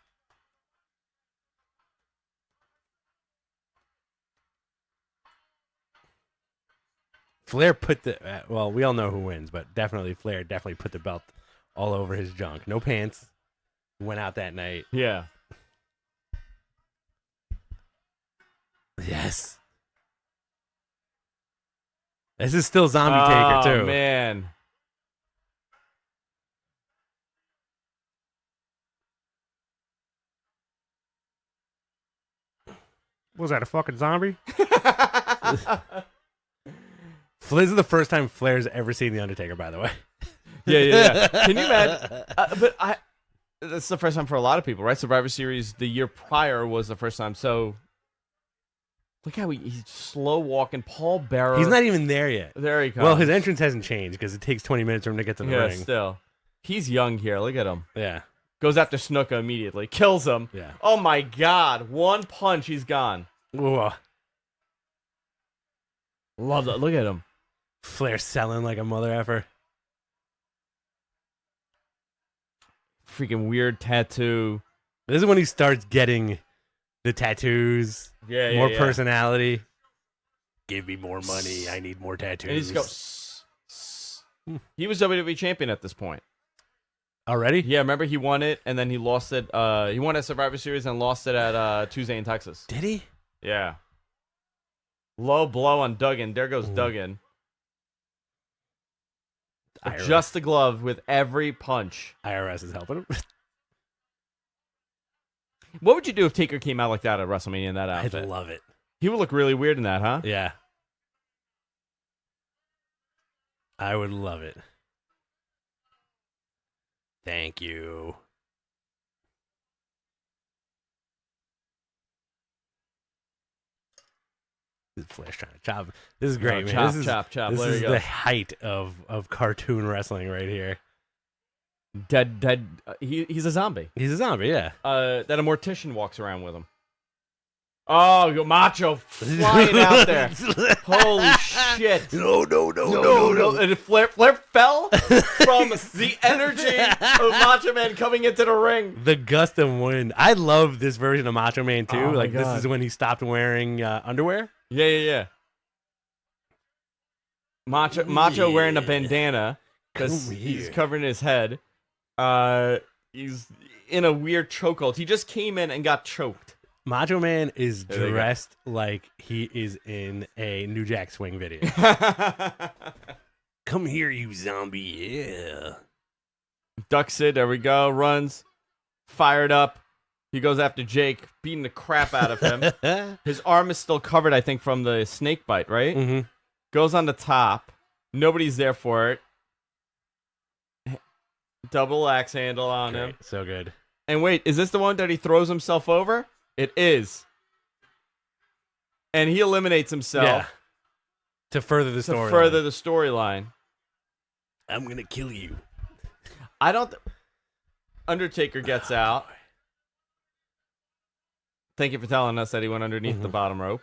Flair put the well, we all know who wins, but definitely Flair definitely put the belt all over his junk. No pants. Went out that night. Yeah. Yes. This is still Zombie Taker too. Oh man. Was that a fucking zombie? This is the first time Flair's ever seen The Undertaker, by the way. Yeah. Can you imagine? That's the first time for a lot of people, right? Survivor Series the year prior was the first time. So look how he's slow walking. Paul Bearer. He's not even there yet. There he comes. Well, his entrance hasn't changed because it takes 20 minutes for him to get to the ring. Still. He's young here. Look at him. Yeah. Goes after Snuka immediately. Kills him. Yeah. Oh my God. One punch, he's gone. Whoa. Love that. Look at him. Flair selling like a mother effer. Freaking weird tattoo. This is when he starts getting the tattoos. Yeah, more personality. Give me more money. I need more tattoos. And he just goes. He was WWE champion at this point. Already? Yeah, remember he won it and then he lost it. He won at Survivor Series and lost it at Tuesday in Texas. Did he? Yeah. Low blow on Duggan. There goes Duggan. Adjust the glove with every punch. IRS is helping him. What would you do if Taker came out like that at WrestleMania in that outfit? I'd love it. He would look really weird in that, huh? Yeah. I would love it. Thank you. Flair's trying to chop. This is great, man. Chop, this is, chop. This there is you go. the height of cartoon wrestling right here. Dead. He's a zombie. He's a zombie, yeah. That a mortician walks around with him. Oh, yo, Macho flying out there. Holy shit. No. And Flair fell from the energy of Macho Man coming into the ring. The gust of wind. I love this version of Macho Man too. Oh my like God. this is when he stopped wearing underwear. Yeah. Macho wearing a bandana because he's covering his head. He's in a weird chokehold. He just came in and got choked. Macho Man is There you go. dressed like he is in a New Jack Swing video. Come here, you zombie. Yeah. Ducks it. There we go. Runs. Fired up. He goes after Jake, beating the crap out of him. His arm is still covered, I think, from the snake bite, right? Mm-hmm. Goes on the top. Nobody's there for it. Double axe handle on him. So good. And wait, is this the one that he throws himself over? It is. And he eliminates himself Yeah. To further the to story. further the storyline. I'm going to kill you. I don't... Undertaker gets out. Thank you for telling us that he went underneath the bottom rope.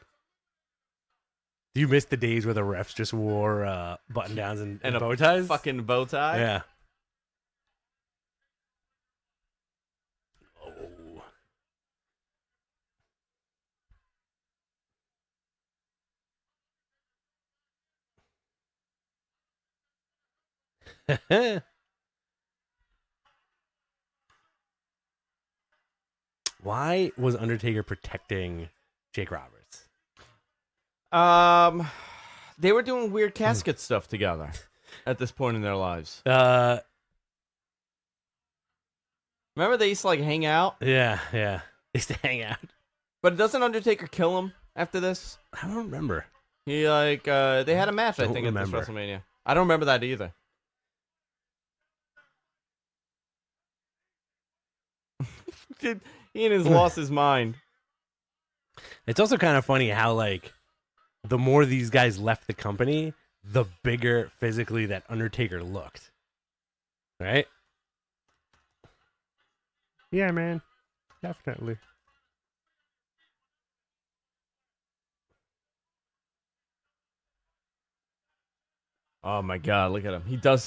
Do you miss the days where the refs just wore button downs and a bow ties? fucking bow tie. Yeah. Why was Undertaker protecting Jake Roberts? They were doing weird casket stuff together at this point in their lives. Remember they used to like hang out? Yeah. They used to hang out. But doesn't Undertaker kill him after this? I don't remember. He like they had a match, I think, at this remember. WrestleMania. I don't remember that either. Dude, Ian has lost his mind. It's also kind of funny how, like, the more these guys left the company, the bigger physically that Undertaker looked. Right? Yeah, man. Definitely. Oh my god, look at him.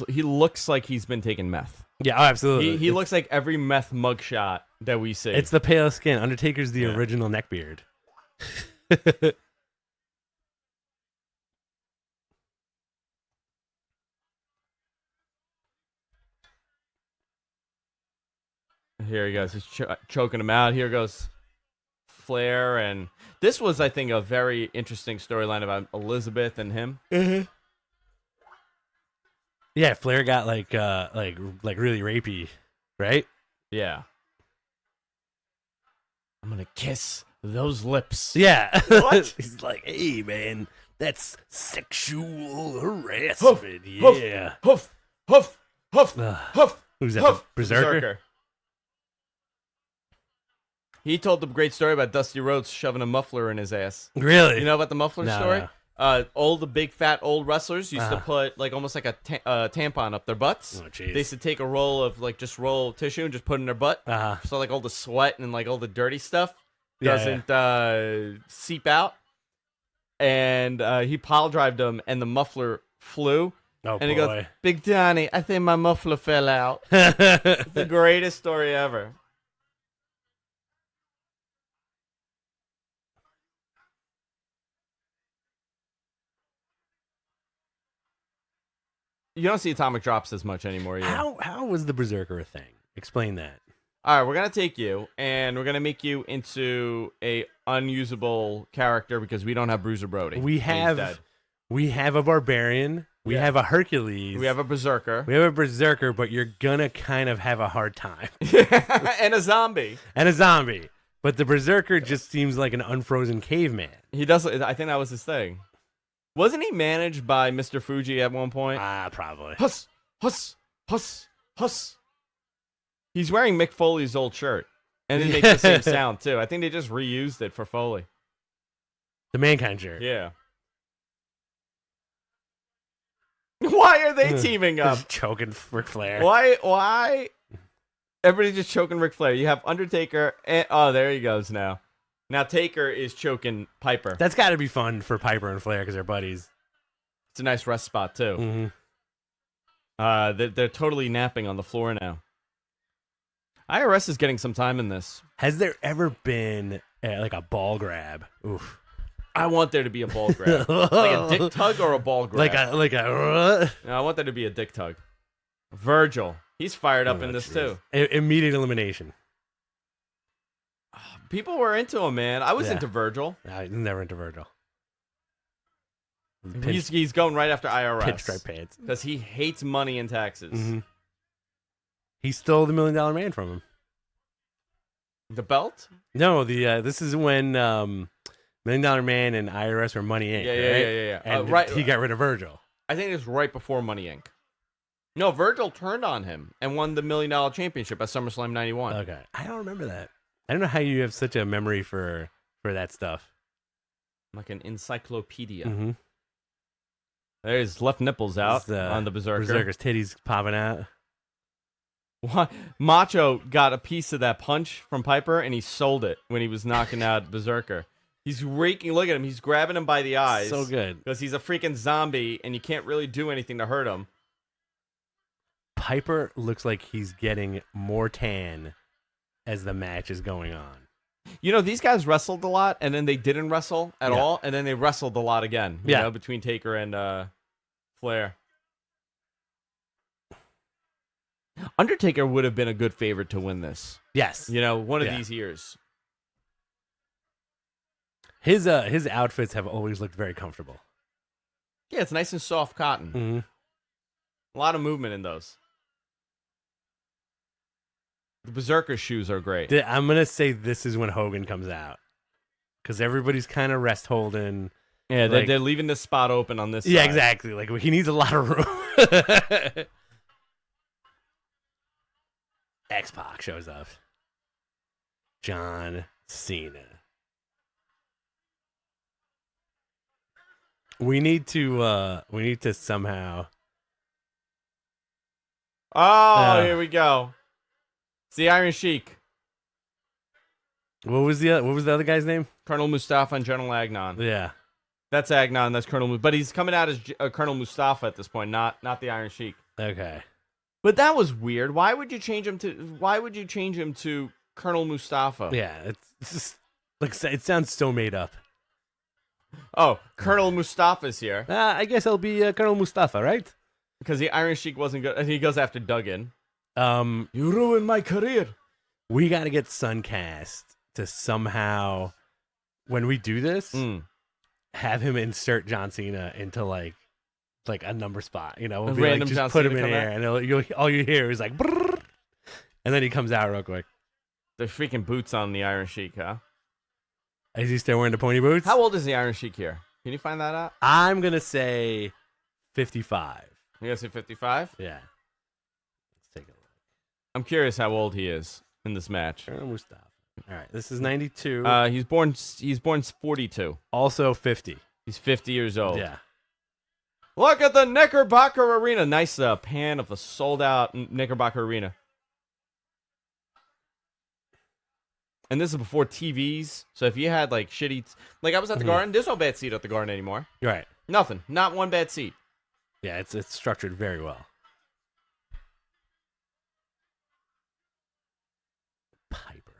He looks like he's been taking meth. Yeah, oh, absolutely. He looks like every meth mugshot that we see. It's the pale skin. Undertaker's the original neckbeard. Here he goes. He's choking him out. Here goes Flair. And this was, I think, a very interesting storyline about Elizabeth and him. Mm-hmm. Yeah, Flair got like really rapey, right? Yeah. I'm going to kiss those lips. Yeah. What? He's like, hey, man, that's sexual harassment. Huff, yeah. Huff, huff, huff, Ugh. huff. Who's that? Huff. Berserker? He told the great story about Dusty Rhodes shoving a muffler in his ass. Really? You know about the muffler No, story? no. All the big fat old wrestlers used to put like almost like a tampon up their butts. Oh, jeez. They used to take a roll of like just roll of tissue and just put it in their butt. So like all the sweat and like all the dirty stuff doesn't seep out. And he pile drived them, and the muffler flew. Oh, and he boy. goes, "Big Johnny, I think my muffler fell out." The greatest story ever. You don't see atomic drops as much anymore. Yeah. How was the Berserker a thing? Explain that. All right, we're gonna take you and we're gonna make you into a unusable character because we don't have Bruiser Brody. We have a barbarian. We have a Hercules. We have a Berserker. We have a Berserker, but you're gonna kind of have a hard time. And a zombie. And a zombie. But the Berserker just seems like an unfrozen caveman. He does. I think that was his thing. Wasn't he managed by Mr. Fuji at one point? Probably. Huss, huss, huss, huss. He's wearing Mick Foley's old shirt. And it makes the same sound, too. I think they just reused it for Foley. The Mankind shirt. Yeah. Why are they teaming up? Just choking Ric Flair. Why? Everybody's just choking Ric Flair. You have Undertaker. And, oh, there he goes now. Now Taker is choking Piper. That's got to be fun for Piper and Flair because they're buddies. It's a nice rest spot, too. Mm-hmm. They're totally napping on the floor now. IRS is getting some time in this. Has there ever been like a ball grab? Oof. I want there to be a ball grab. Like a dick tug or a ball grab? No, I want there to be a dick tug. Virgil. He's fired up in this, too. Immediate elimination. People were into him, man. I was into Virgil. I never into Virgil. He's going right after IRS. Pinstripe pants. Because he hates money and taxes. Mm-hmm. He stole the $1 Million Man from him. The belt? No, this is when $1 Million Man and IRS were Money Inc. Yeah. And right. He got rid of Virgil. I think it was right before Money Inc. No, Virgil turned on him and won the $1 Million Championship at SummerSlam 91. Okay. I don't remember that. I don't know how you have such a memory for that stuff. Like an encyclopedia. Mm-hmm. There's left nipples out on the Berserker. Berserker's titties popping out. Macho got a piece of that punch from Piper, and he sold it when he was knocking out Berserker. He's raking. Look at him. He's grabbing him by the eyes. So good. Because he's a freaking zombie, and you can't really do anything to hurt him. Piper looks like he's getting more tan as the match is going on. You know, these guys wrestled a lot, and then they didn't wrestle at all, and then they wrestled a lot again. You know, between Taker and Flair. Undertaker would have been a good favorite to win this. Yes. You know, one of Yeah. these years. His outfits have always looked very comfortable. Yeah, it's nice and soft cotton. Mm-hmm. A lot of movement in those. The Berserker shoes are great. I'm gonna say this is when Hogan comes out, because everybody's kind of rest holding. Yeah, like- they're leaving this spot open on this Yeah, side. exactly. Like he needs a lot of room. X-Pac shows up. John Cena. We need to somehow. Oh, here we go. It's the Iron Sheik. What was the other guy's name? Colonel Mustafa and General Agnon. Yeah. That's Agnon. That's Colonel Mustafa. But he's coming out as Colonel Mustafa at this point, not the Iron Sheik. Okay. But that was weird. Why would you change him to Colonel Mustafa? Yeah, it's just like it sounds so made up. Oh, Colonel Mustafa's here I guess I'll be Colonel Mustafa, right? because the Iron Sheik wasn't good. And he goes after Duggan. You ruined my career. We got to get Suncast to somehow, when we do this, have him insert John Cena into like a number spot. You know, we'll A be like, random just John put Cena him in come here, and all you hear is like, brrr, and then he comes out real quick. The freaking boots on the Iron Sheik, huh? Is he still wearing the pointy boots? How old is the Iron Sheik here? Can you find that out? I'm gonna say 55. You guys say 55? Yeah. Let's take a look. I'm curious how old he is in this match. Colonel Mustafa. All right, this is 92. He's born 42. Also 50. He's 50 years old. Yeah. Look at the Knickerbocker Arena. Nice pan of a sold-out Knickerbocker Arena. And this is before TVs. So if you had like shitty, like I was at the Garden, there's no bad seat at the Garden anymore. Right. Nothing. Not one bad seat. Yeah, it's structured very well. Piper.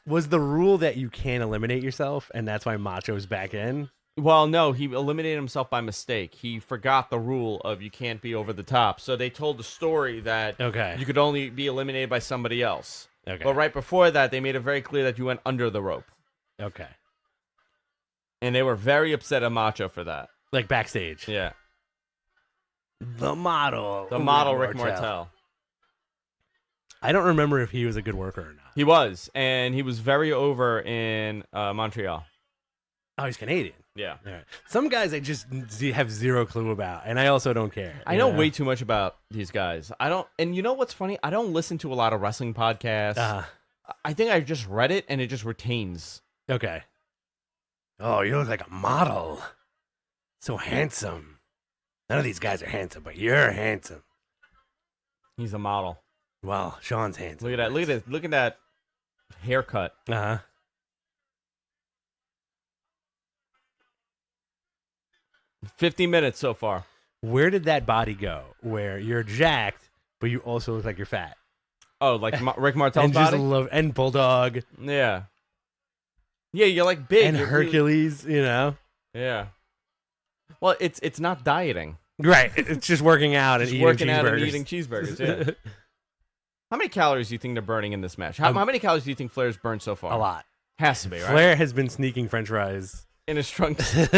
Was the rule that you can't eliminate yourself, and that's why Macho's back in? Well, no, he eliminated himself by mistake. He forgot the rule of you can't be over the top. So they told the story that Okay. you could only be eliminated by somebody else. Okay. But right before that, they made it very clear that you went under the rope. Okay. And they were very upset at Macho for that. Like backstage. Yeah. The model. The model Rick Martel. I don't remember if he was a good worker or not. He was. And he was very over in Montreal. Oh, he's Canadian. Yeah. All right. Some guys I just have zero clue about, and I also don't care. I know way too much about these guys. I don't, and you know what's funny? I don't listen to a lot of wrestling podcasts. I think I just read it and it just retains. Okay. Oh, you look like a model. So handsome. None of these guys are handsome, but you're handsome. He's a model. Well, Sean's handsome. Look at that. Look at this. Look at that haircut. 50 minutes so far. Where did that body go? Where you're jacked, but you also look like you're fat. Oh, like Rick Martel's And just body? and Bulldog. Yeah. Yeah, you're like big. And You're Hercules, you know? yeah. Well, it's not dieting. Right. It's just working out and Just eating working cheeseburgers. out and eating cheeseburgers, yeah. How many calories do you think they're burning in this match? How many calories do you think Flair's burned so far? A lot. Has to be, right? Flair has been sneaking french fries. In his trunks. Oh,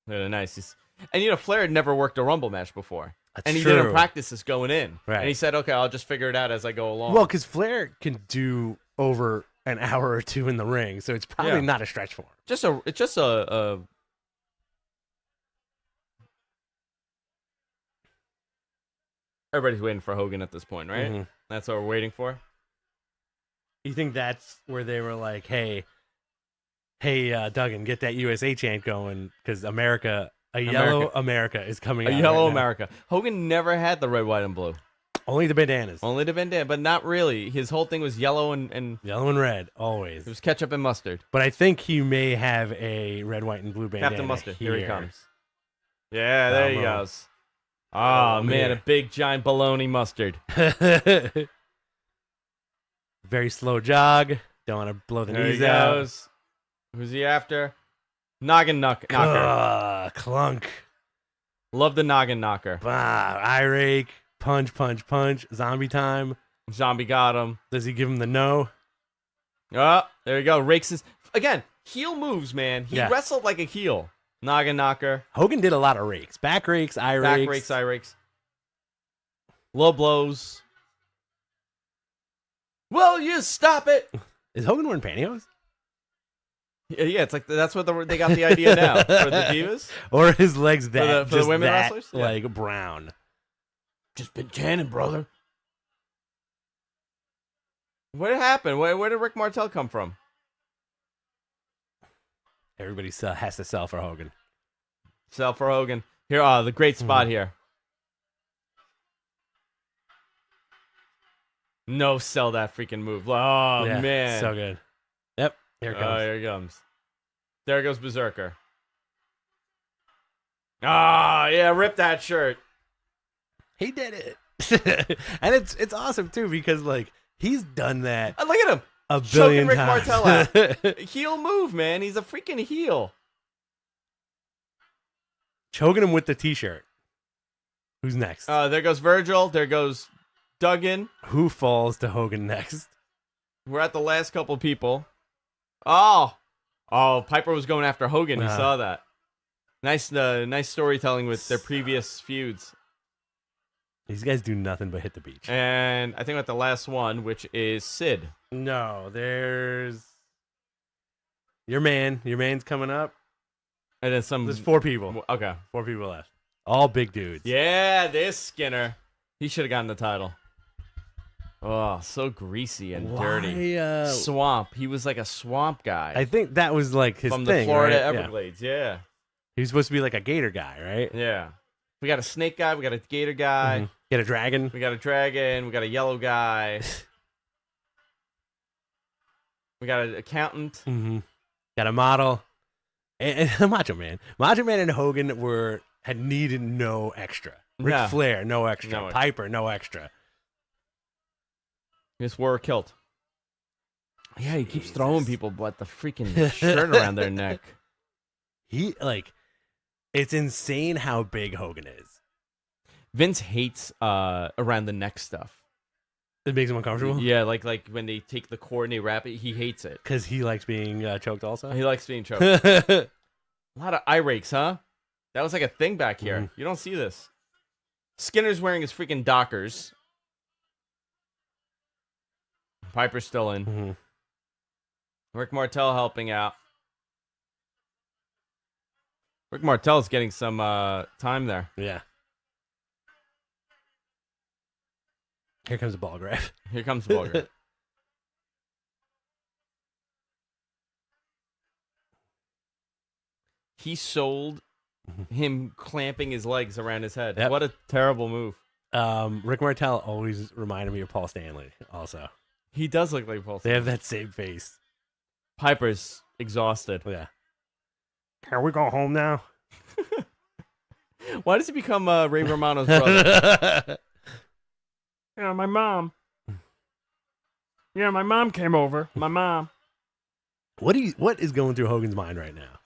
They're nice. And, Flair had never worked a Rumble match before. that's And he true. didn't practice this going in. Right. And he said, okay, I'll just figure it out as I go along. Well, because Flair can do over an hour or two in the ring, so it's probably Yeah. not a stretch for him. it's just a everybody's waiting for Hogan at this point, right? Mhm. That's what we're waiting for. You think that's where they were like, hey, Duggan, get that USA chant going because a yellow America is coming A out. yellow right now. America. Hogan never had the red, white, and blue. Only the bandanas. Only the bandana, but not really. His whole thing was yellow and Yellow and red, always. it was ketchup and mustard. But I think he may have a red, white, and blue bandana. Captain Mustard. Here he here. comes. Yeah, there he Bravo. goes. Oh, Oh, man, man. a big giant bologna mustard. Very slow jog. Don't want to blow the There he knees out. goes. Who's he after? Knocker. Clunk. Love the noggin knocker. Eye rake. Punch, punch, punch. Zombie time. Zombie got him. Does he give him the no? Oh, there you go. Rakes his... Again, heel moves, man. He wrestled like a heel. Noggin knocker. Hogan did a lot of rakes. Back rakes, eye rakes. Back rakes, eye rakes. Low blows. Will you stop it? Is Hogan wearing pantyhose? Yeah, it's like that's what they got the idea now for the divas. Or his legs that for the women wrestlers? Yeah. Like brown. Just been tanning, brother. What happened? Where did Rick Martel come from? Everybody has to sell for Hogan. Sell for Hogan. Here, the great spot here. No, sell that freaking move. Oh, yeah, man. So good. Yep. Here it comes. Oh, here it comes. There goes Berserker. Ah, yeah, rip that shirt. He did it. And it's awesome, too, because, like, he's done that. Look at him. A billion Rick times. Martel out. Heel move, man. He's a freaking heel. Choking him with the t-shirt. Who's next? There goes Virgil. There goes Duggan. Who falls to Hogan next? We're at the last couple people. Oh, Piper was going after Hogan. You saw that. Nice storytelling with their previous feuds. These guys do nothing but hit the beach. And I think at the last one, which is Sid. No, there's your man. Your man's coming up. And then There's 4 people. Okay. 4 people left. All big dudes. Yeah, this Skinner. He should have gotten the title. Oh, so greasy and dirty. Swamp. He was like a swamp guy. I think that was like his from thing, the Florida right? Everglades. Yeah. He was supposed to be like a gator guy, right? Yeah. We got a snake guy. We got a gator guy. Get a dragon. We got a dragon. We got a yellow guy. We got an accountant. Got a model. And Macho Man. Macho Man and Hogan had needed no extra. Ric Flair, no extra. Piper, no extra. Just wore a kilt. Yeah, he keeps throwing people but the freaking shirt around their neck. It's insane how big Hogan is. Vince hates around the neck stuff. It makes him uncomfortable? Yeah, like when they take the cord and they wrap it, he hates it. Because he likes being choked also? He likes being choked. A lot of eye rakes, huh? That was like a thing back here. You don't see this. Skinner's wearing his freaking Dockers. Piper's still in. Rick Martel helping out. Rick Martel's getting some time there. Yeah. Here comes the ball grab. Here comes the ball grab. He sold him clamping his legs around his head. What a terrible move. Rick Martel always reminded me of Paul Stanley also. He does look like Paul Stanley. They have that same face. Piper's exhausted. Yeah. Can we go home now? Why does he become Ray Romano's brother? Yeah, my mom. Yeah, my mom came over. My mom. What is going through Hogan's mind right now?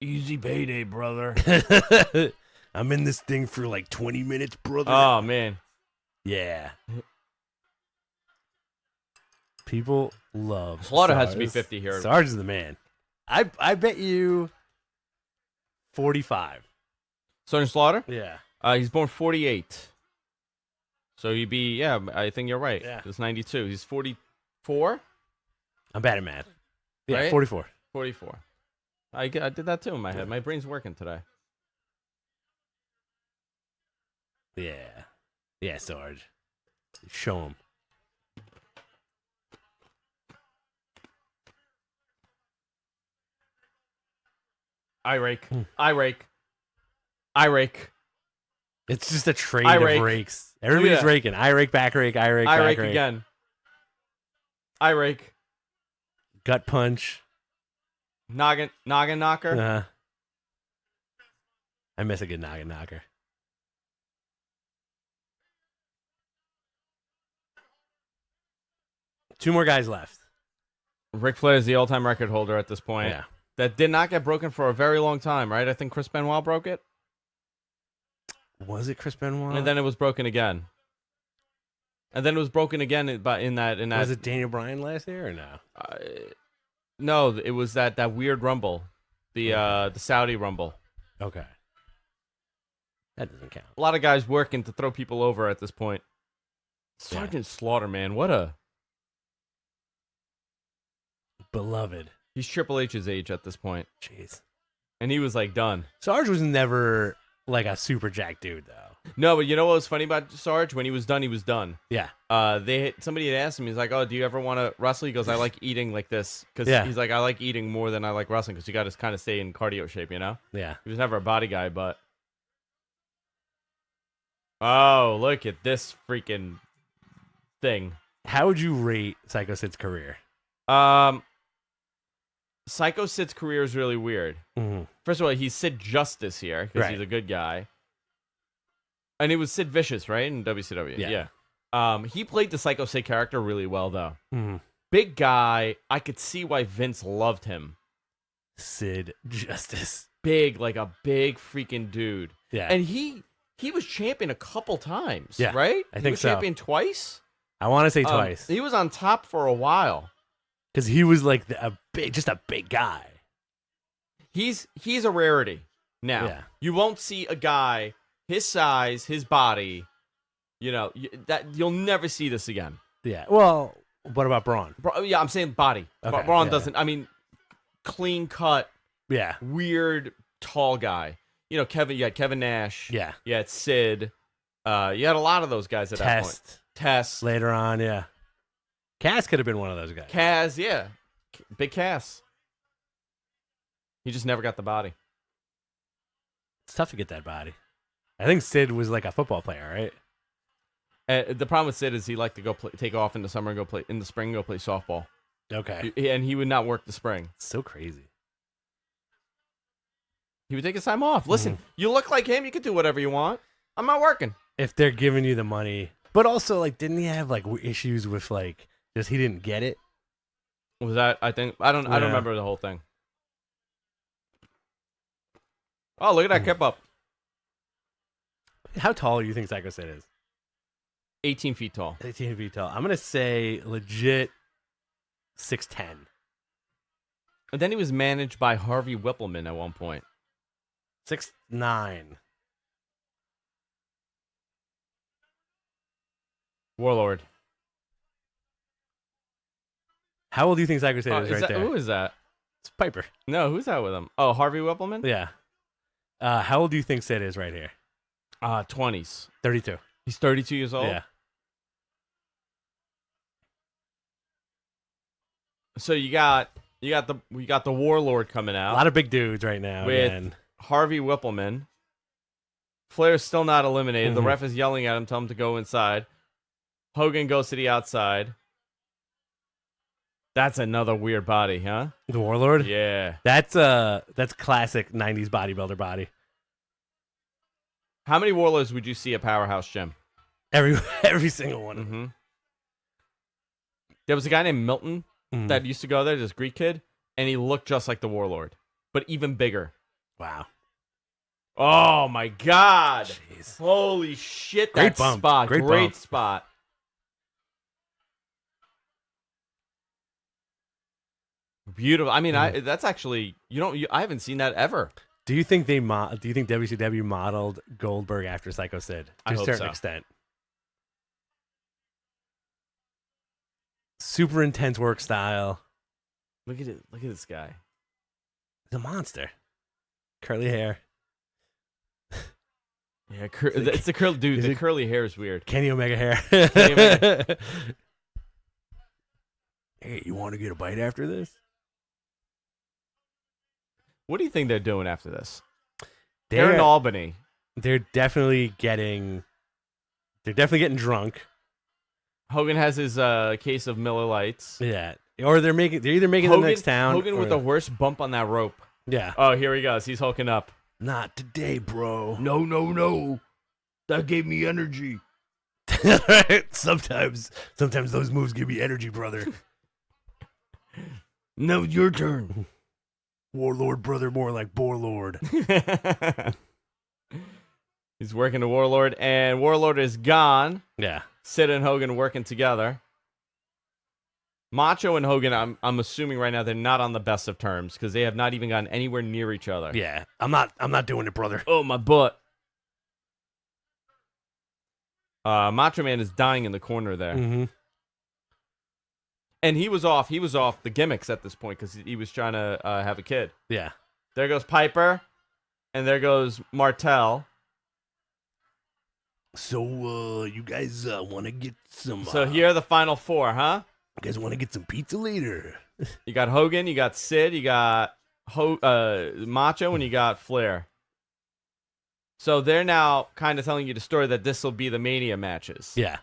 Easy payday, brother. I'm in this thing for like 20 minutes, brother. Oh, man. Yeah. People love Slaughter has to be 50 here. Sarge is the man. I bet you 45. Sergeant Slaughter? Yeah. He's born 48. So he'd be, yeah, I think you're right. Yeah. He's 92. He's 44? I'm bad at math. Yeah, right? 44. 44. I did that too in my head. My brain's working today. Yeah. Yeah, Sarge. Show him. I rake. I rake. I rake. It's just a train of rakes. Everybody's raking. I rake, back rake, I rake, back rake. Again. I rake. Gut punch. Noggin knocker. I miss a good noggin knocker. Two more guys left. Ric Flair is the all-time record holder at this point. Yeah. that did not get broken for a very long time, right? I think Chris Benoit broke it. Was it Chris Benoit? And then it was broken again. And then it was broken again in that. Was it Daniel Bryan last year or no? No, it was that weird Rumble, the Saudi Rumble. Okay. That doesn't count. A lot of guys working to throw people over at this point. Sergeant Slaughter, man, what a beloved. He's Triple H's age at this point. Jeez. And he was like done. Sarge was never like a super jack dude though. No, but you know what was funny about Sarge? When he was done, he was done. Yeah. Somebody had asked him, he's like, "Oh, do you ever want to wrestle?" He goes, "I like eating like this," because he's like, "I like eating more than I like wrestling," because you got to kind of stay in cardio shape, you know? Yeah. He was never a body guy, but oh, look at this freaking thing. How would you rate Psycho Sid's career? Psycho Sid's career is really weird. Mm-hmm. First of all, he's Sid Justice here because he's a good guy. And it was Sid Vicious, right? In WCW. Yeah. He played the Psycho Sid character really well, though. Mm-hmm. Big guy. I could see why Vince loved him. Sid Justice. Big, like a big freaking dude. Yeah. And he was champion a couple times, yeah, right? I think he was so. Champion twice? I want to say twice. He was on top for a while. Because he was like just a big guy. He's a rarity. Now, you won't see a guy his size, his body, that you'll never see this again. Yeah. Well, what about Braun? Yeah, I'm saying body. Okay. Braun doesn't. I mean, clean cut. Yeah. Weird tall guy. You had Kevin Nash. Yeah. You had Sid. You had a lot of those guys at that point. Test. Later on, yeah. Cass could have been one of those guys. Kaz, yeah. Big Cass. He just never got the body. It's tough to get that body. I think Sid was like a football player, right? The problem with Sid is he liked to take off in the summer and go play in the spring, go play softball. Okay. And he would not work the spring. So crazy. He would take his time off. Listen, you look like him. You can do whatever you want. I'm not working. If they're giving you the money. But also, like, didn't he have, like, issues with, like, just he didn't get it? Was that, I think, I don't remember the whole thing. Oh, look at that kip up. How tall do you think Psycho Sid is? 18 feet tall. 18 feet tall. I'm going to say legit 6'10". And then he was managed by Harvey Whippleman at one point. 6'9". Warlord. How old do you think Psycho Sid is right there? Who is that? It's Piper. No, who's that with him? Oh, Harvey Whippleman? Yeah. How old do you think Sid is right here? 20s. 32. He's 32 years old? Yeah. So you got the Warlord coming out. A lot of big dudes right now. With again. Harvey Whippleman. Flair's still not eliminated. The ref is yelling at him, telling him to go inside. Hogan goes to the outside. That's another weird body, huh? The Warlord? Yeah. That's classic 90s bodybuilder body. How many Warlords would you see at Powerhouse Gym? Every single one. Mm-hmm. There was a guy named Milton that used to go there, this Greek kid, and he looked just like the Warlord, but even bigger. Wow. Oh, my God. Jeez. Holy shit, Great that bump. spot. Great Great bump. spot. Beautiful. I mean, that's actually I haven't seen that ever. Do you think WCW modeled Goldberg after Psycho Sid to a certain extent? Super intense work style. Look at it. Look at this guy. He's a monster. Curly hair. Yeah, it's the curly dude. The curly hair is weird. Kenny Omega hair. Kenny Omega. Hey, you want to get a bite after this? What do you think they're doing after this? They're in Albany. They're definitely getting drunk. Hogan has his case of Miller Lights. Yeah. Or they're either making the next town. Hogan with the worst bump on that rope. Yeah. Oh, here he goes. He's hulking up. Not today, bro. No. That gave me energy. Sometimes those moves give me energy, brother. Now it's your turn. Warlord, brother, more like Borlord. He's working the Warlord, and Warlord is gone. Yeah. Sid and Hogan working together. Macho and Hogan, I'm assuming right now they're not on the best of terms because they have not even gotten anywhere near each other. Yeah. I'm not doing it, brother. Oh, my butt. Macho Man is dying in the corner there. Mm-hmm. And he was off the gimmicks at this point because he was trying to have a kid. Yeah. There goes Piper, and there goes Martel. So, you guys want to get some... So here are the final four, huh? You guys want to get some pizza later? You got Hogan, you got Sid, you got Macho, and you got Flair. So they're now kind of telling you the story that this will be the Mania matches. Yeah.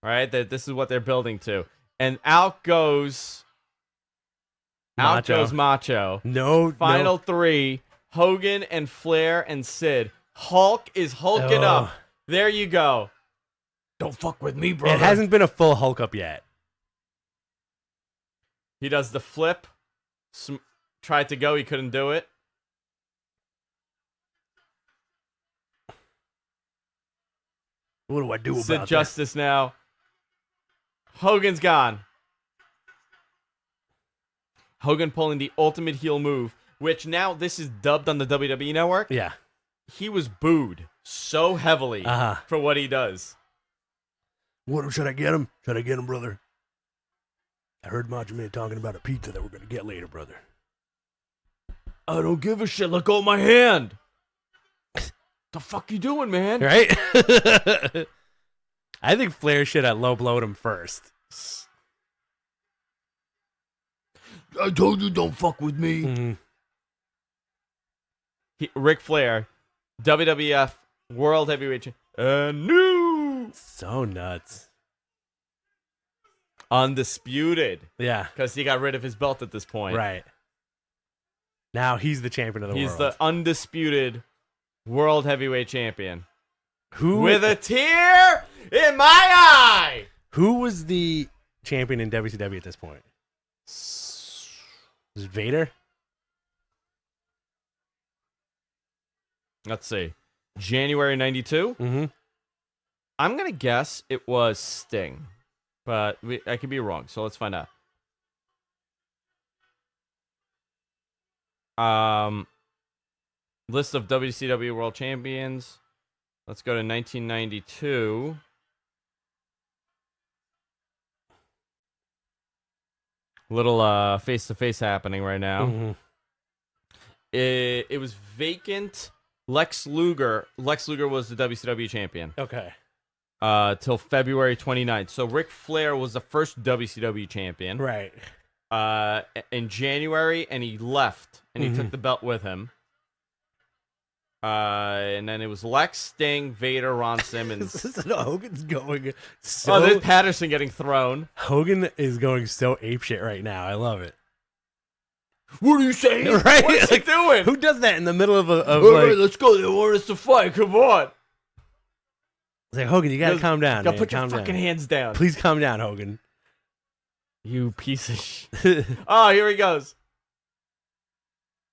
Right? That this is what they're building to. And out goes Macho. No. Final three, Hogan and Flair and Sid. Hulk is hulking up. There you go. Don't fuck with me, brother. It hasn't been a full Hulk up yet. He does the flip. Tried to go, he couldn't do it. What do I do about Sid Justice now. Hogan's gone. Hogan pulling the ultimate heel move, which now this is dubbed on the WWE Network. Yeah. He was booed so heavily for what he does. What should I get him? Should I get him, brother? I heard Macho Man talking about a pizza that we're going to get later, brother. I don't give a shit. Let go of my hand. The fuck you doing, man? Right? I think Flair should have low blowed him first. I told you don't fuck with me. Mm-hmm. Ric Flair, WWF World Heavyweight new. So nuts. Undisputed. Yeah. Because he got rid of his belt at this point. Right. Now he's the champion of the world. He's the undisputed World Heavyweight Champion. Who with a tear in my eye. Who was the champion in WCW at this point? Was it Vader? Let's see. January 92? Mm-hmm. I'm going to guess it was Sting. But I could be wrong, so let's find out. List of WCW World Champions. Let's go to 1992. Little face-to-face happening right now. Mm-hmm. It was vacant. Lex Luger was the WCW champion. Okay. Till February 29th. So Ric Flair was the first WCW champion. Right. In January, and he left, and he took the belt with him. And then it was Lex, Sting, Vader, Ron Simmons. Hogan's going so... Oh, there's Patterson getting thrown. Hogan is going so apeshit right now. I love it. What are you saying? Right? What's he doing? Who does that in the middle of a... Right, let's go. They want us to fight. Come on. It's like, Hogan, you got to calm down, Gotta man. put your Calm fucking down. hands down. Please calm down, Hogan. You piece of shit. Oh, here he goes.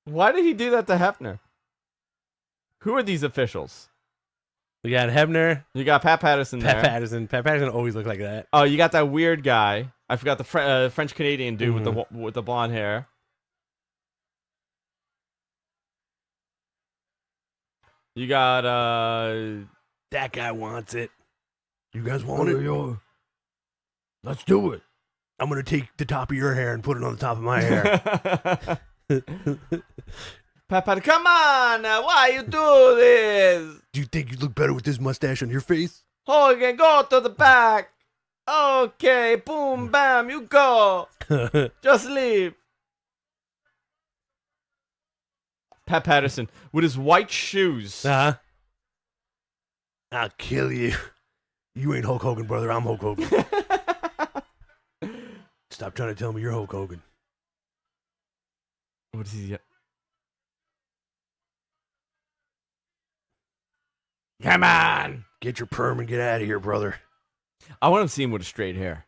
Why did he do that to Hefner? Who are these officials? We got Hebner. You got Pat Patterson there. Pat Patterson always looked like that. Oh, you got that weird guy. I forgot the French-Canadian dude with the blonde hair. You got that guy wants it. You guys want it? Let's do it. I'm gonna take the top of your hair and put it on the top of my hair. Papa, come on! Why you do this? Do you think you look better with this mustache on your face? Hogan, go to the back. Okay, boom, bam, you go. Just leave. Pat Patterson with his white shoes. I'll kill you. You ain't Hulk Hogan, brother. I'm Hulk Hogan. Stop trying to tell me you're Hulk Hogan. What is he? Come on. Get your perm and get out of here, brother. I want to see him with a straight hair.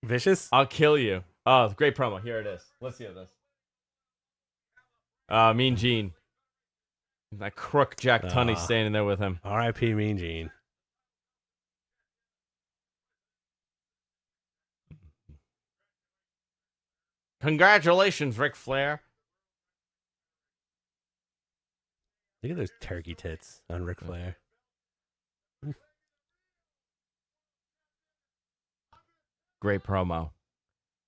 Vicious? I'll kill you. Oh, great promo. Here it is. Let's hear this. Mean Gene. That crook Jack Tunney standing there with him. R.I.P. Mean Gene. Congratulations, Ric Flair. Look at those turkey tits on Ric Flair. Great promo.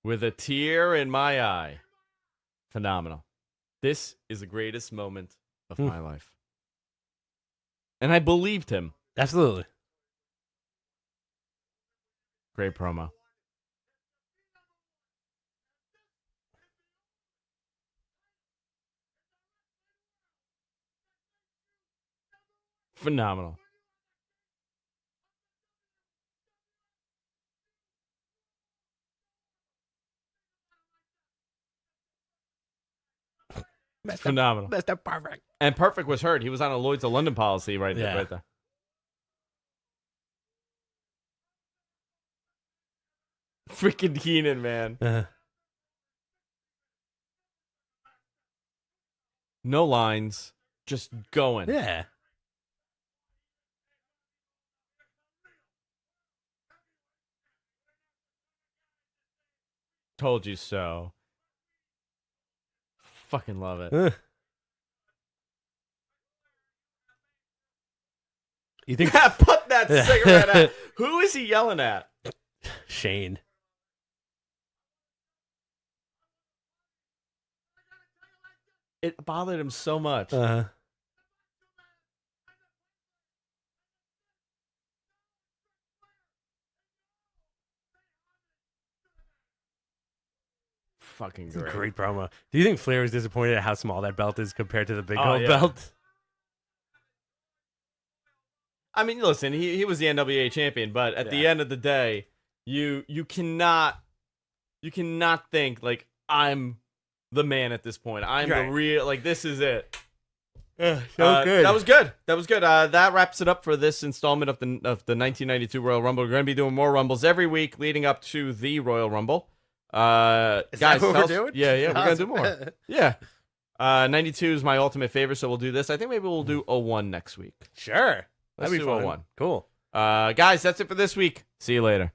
With a tear in my eye. Phenomenal. This is the greatest moment of my life. And I believed him. Absolutely. Great promo. Phenomenal. It's phenomenal. Mr. Perfect. And Perfect was hurt. He was on a Lloyd's of London policy right there. Right there. Freaking Keenan, man. No lines. Just going. Yeah. Told you so. Fucking love it. You think? Put that cigarette out. Who is he yelling at? Shane. It bothered him so much. Fucking great. Great promo. Do you think Flair was disappointed at how small that belt is compared to the big gold belt? I mean, listen, he was the NWA champion, but at the end of the day, you cannot think like I'm the man at this point. I'm the real, like, this is it. Good. That was good. That wraps it up for this installment of the 1992 Royal Rumble. We're going to be doing more Rumbles every week leading up to the Royal Rumble. Guys, that what we're doing? Yeah, we're going to do more. Yeah. 92 is my ultimate favorite, so we'll do this. I think maybe we'll do 01 next week. Sure. Let's That'd be do fun. 01. Cool. Guys, that's it for this week. See you later.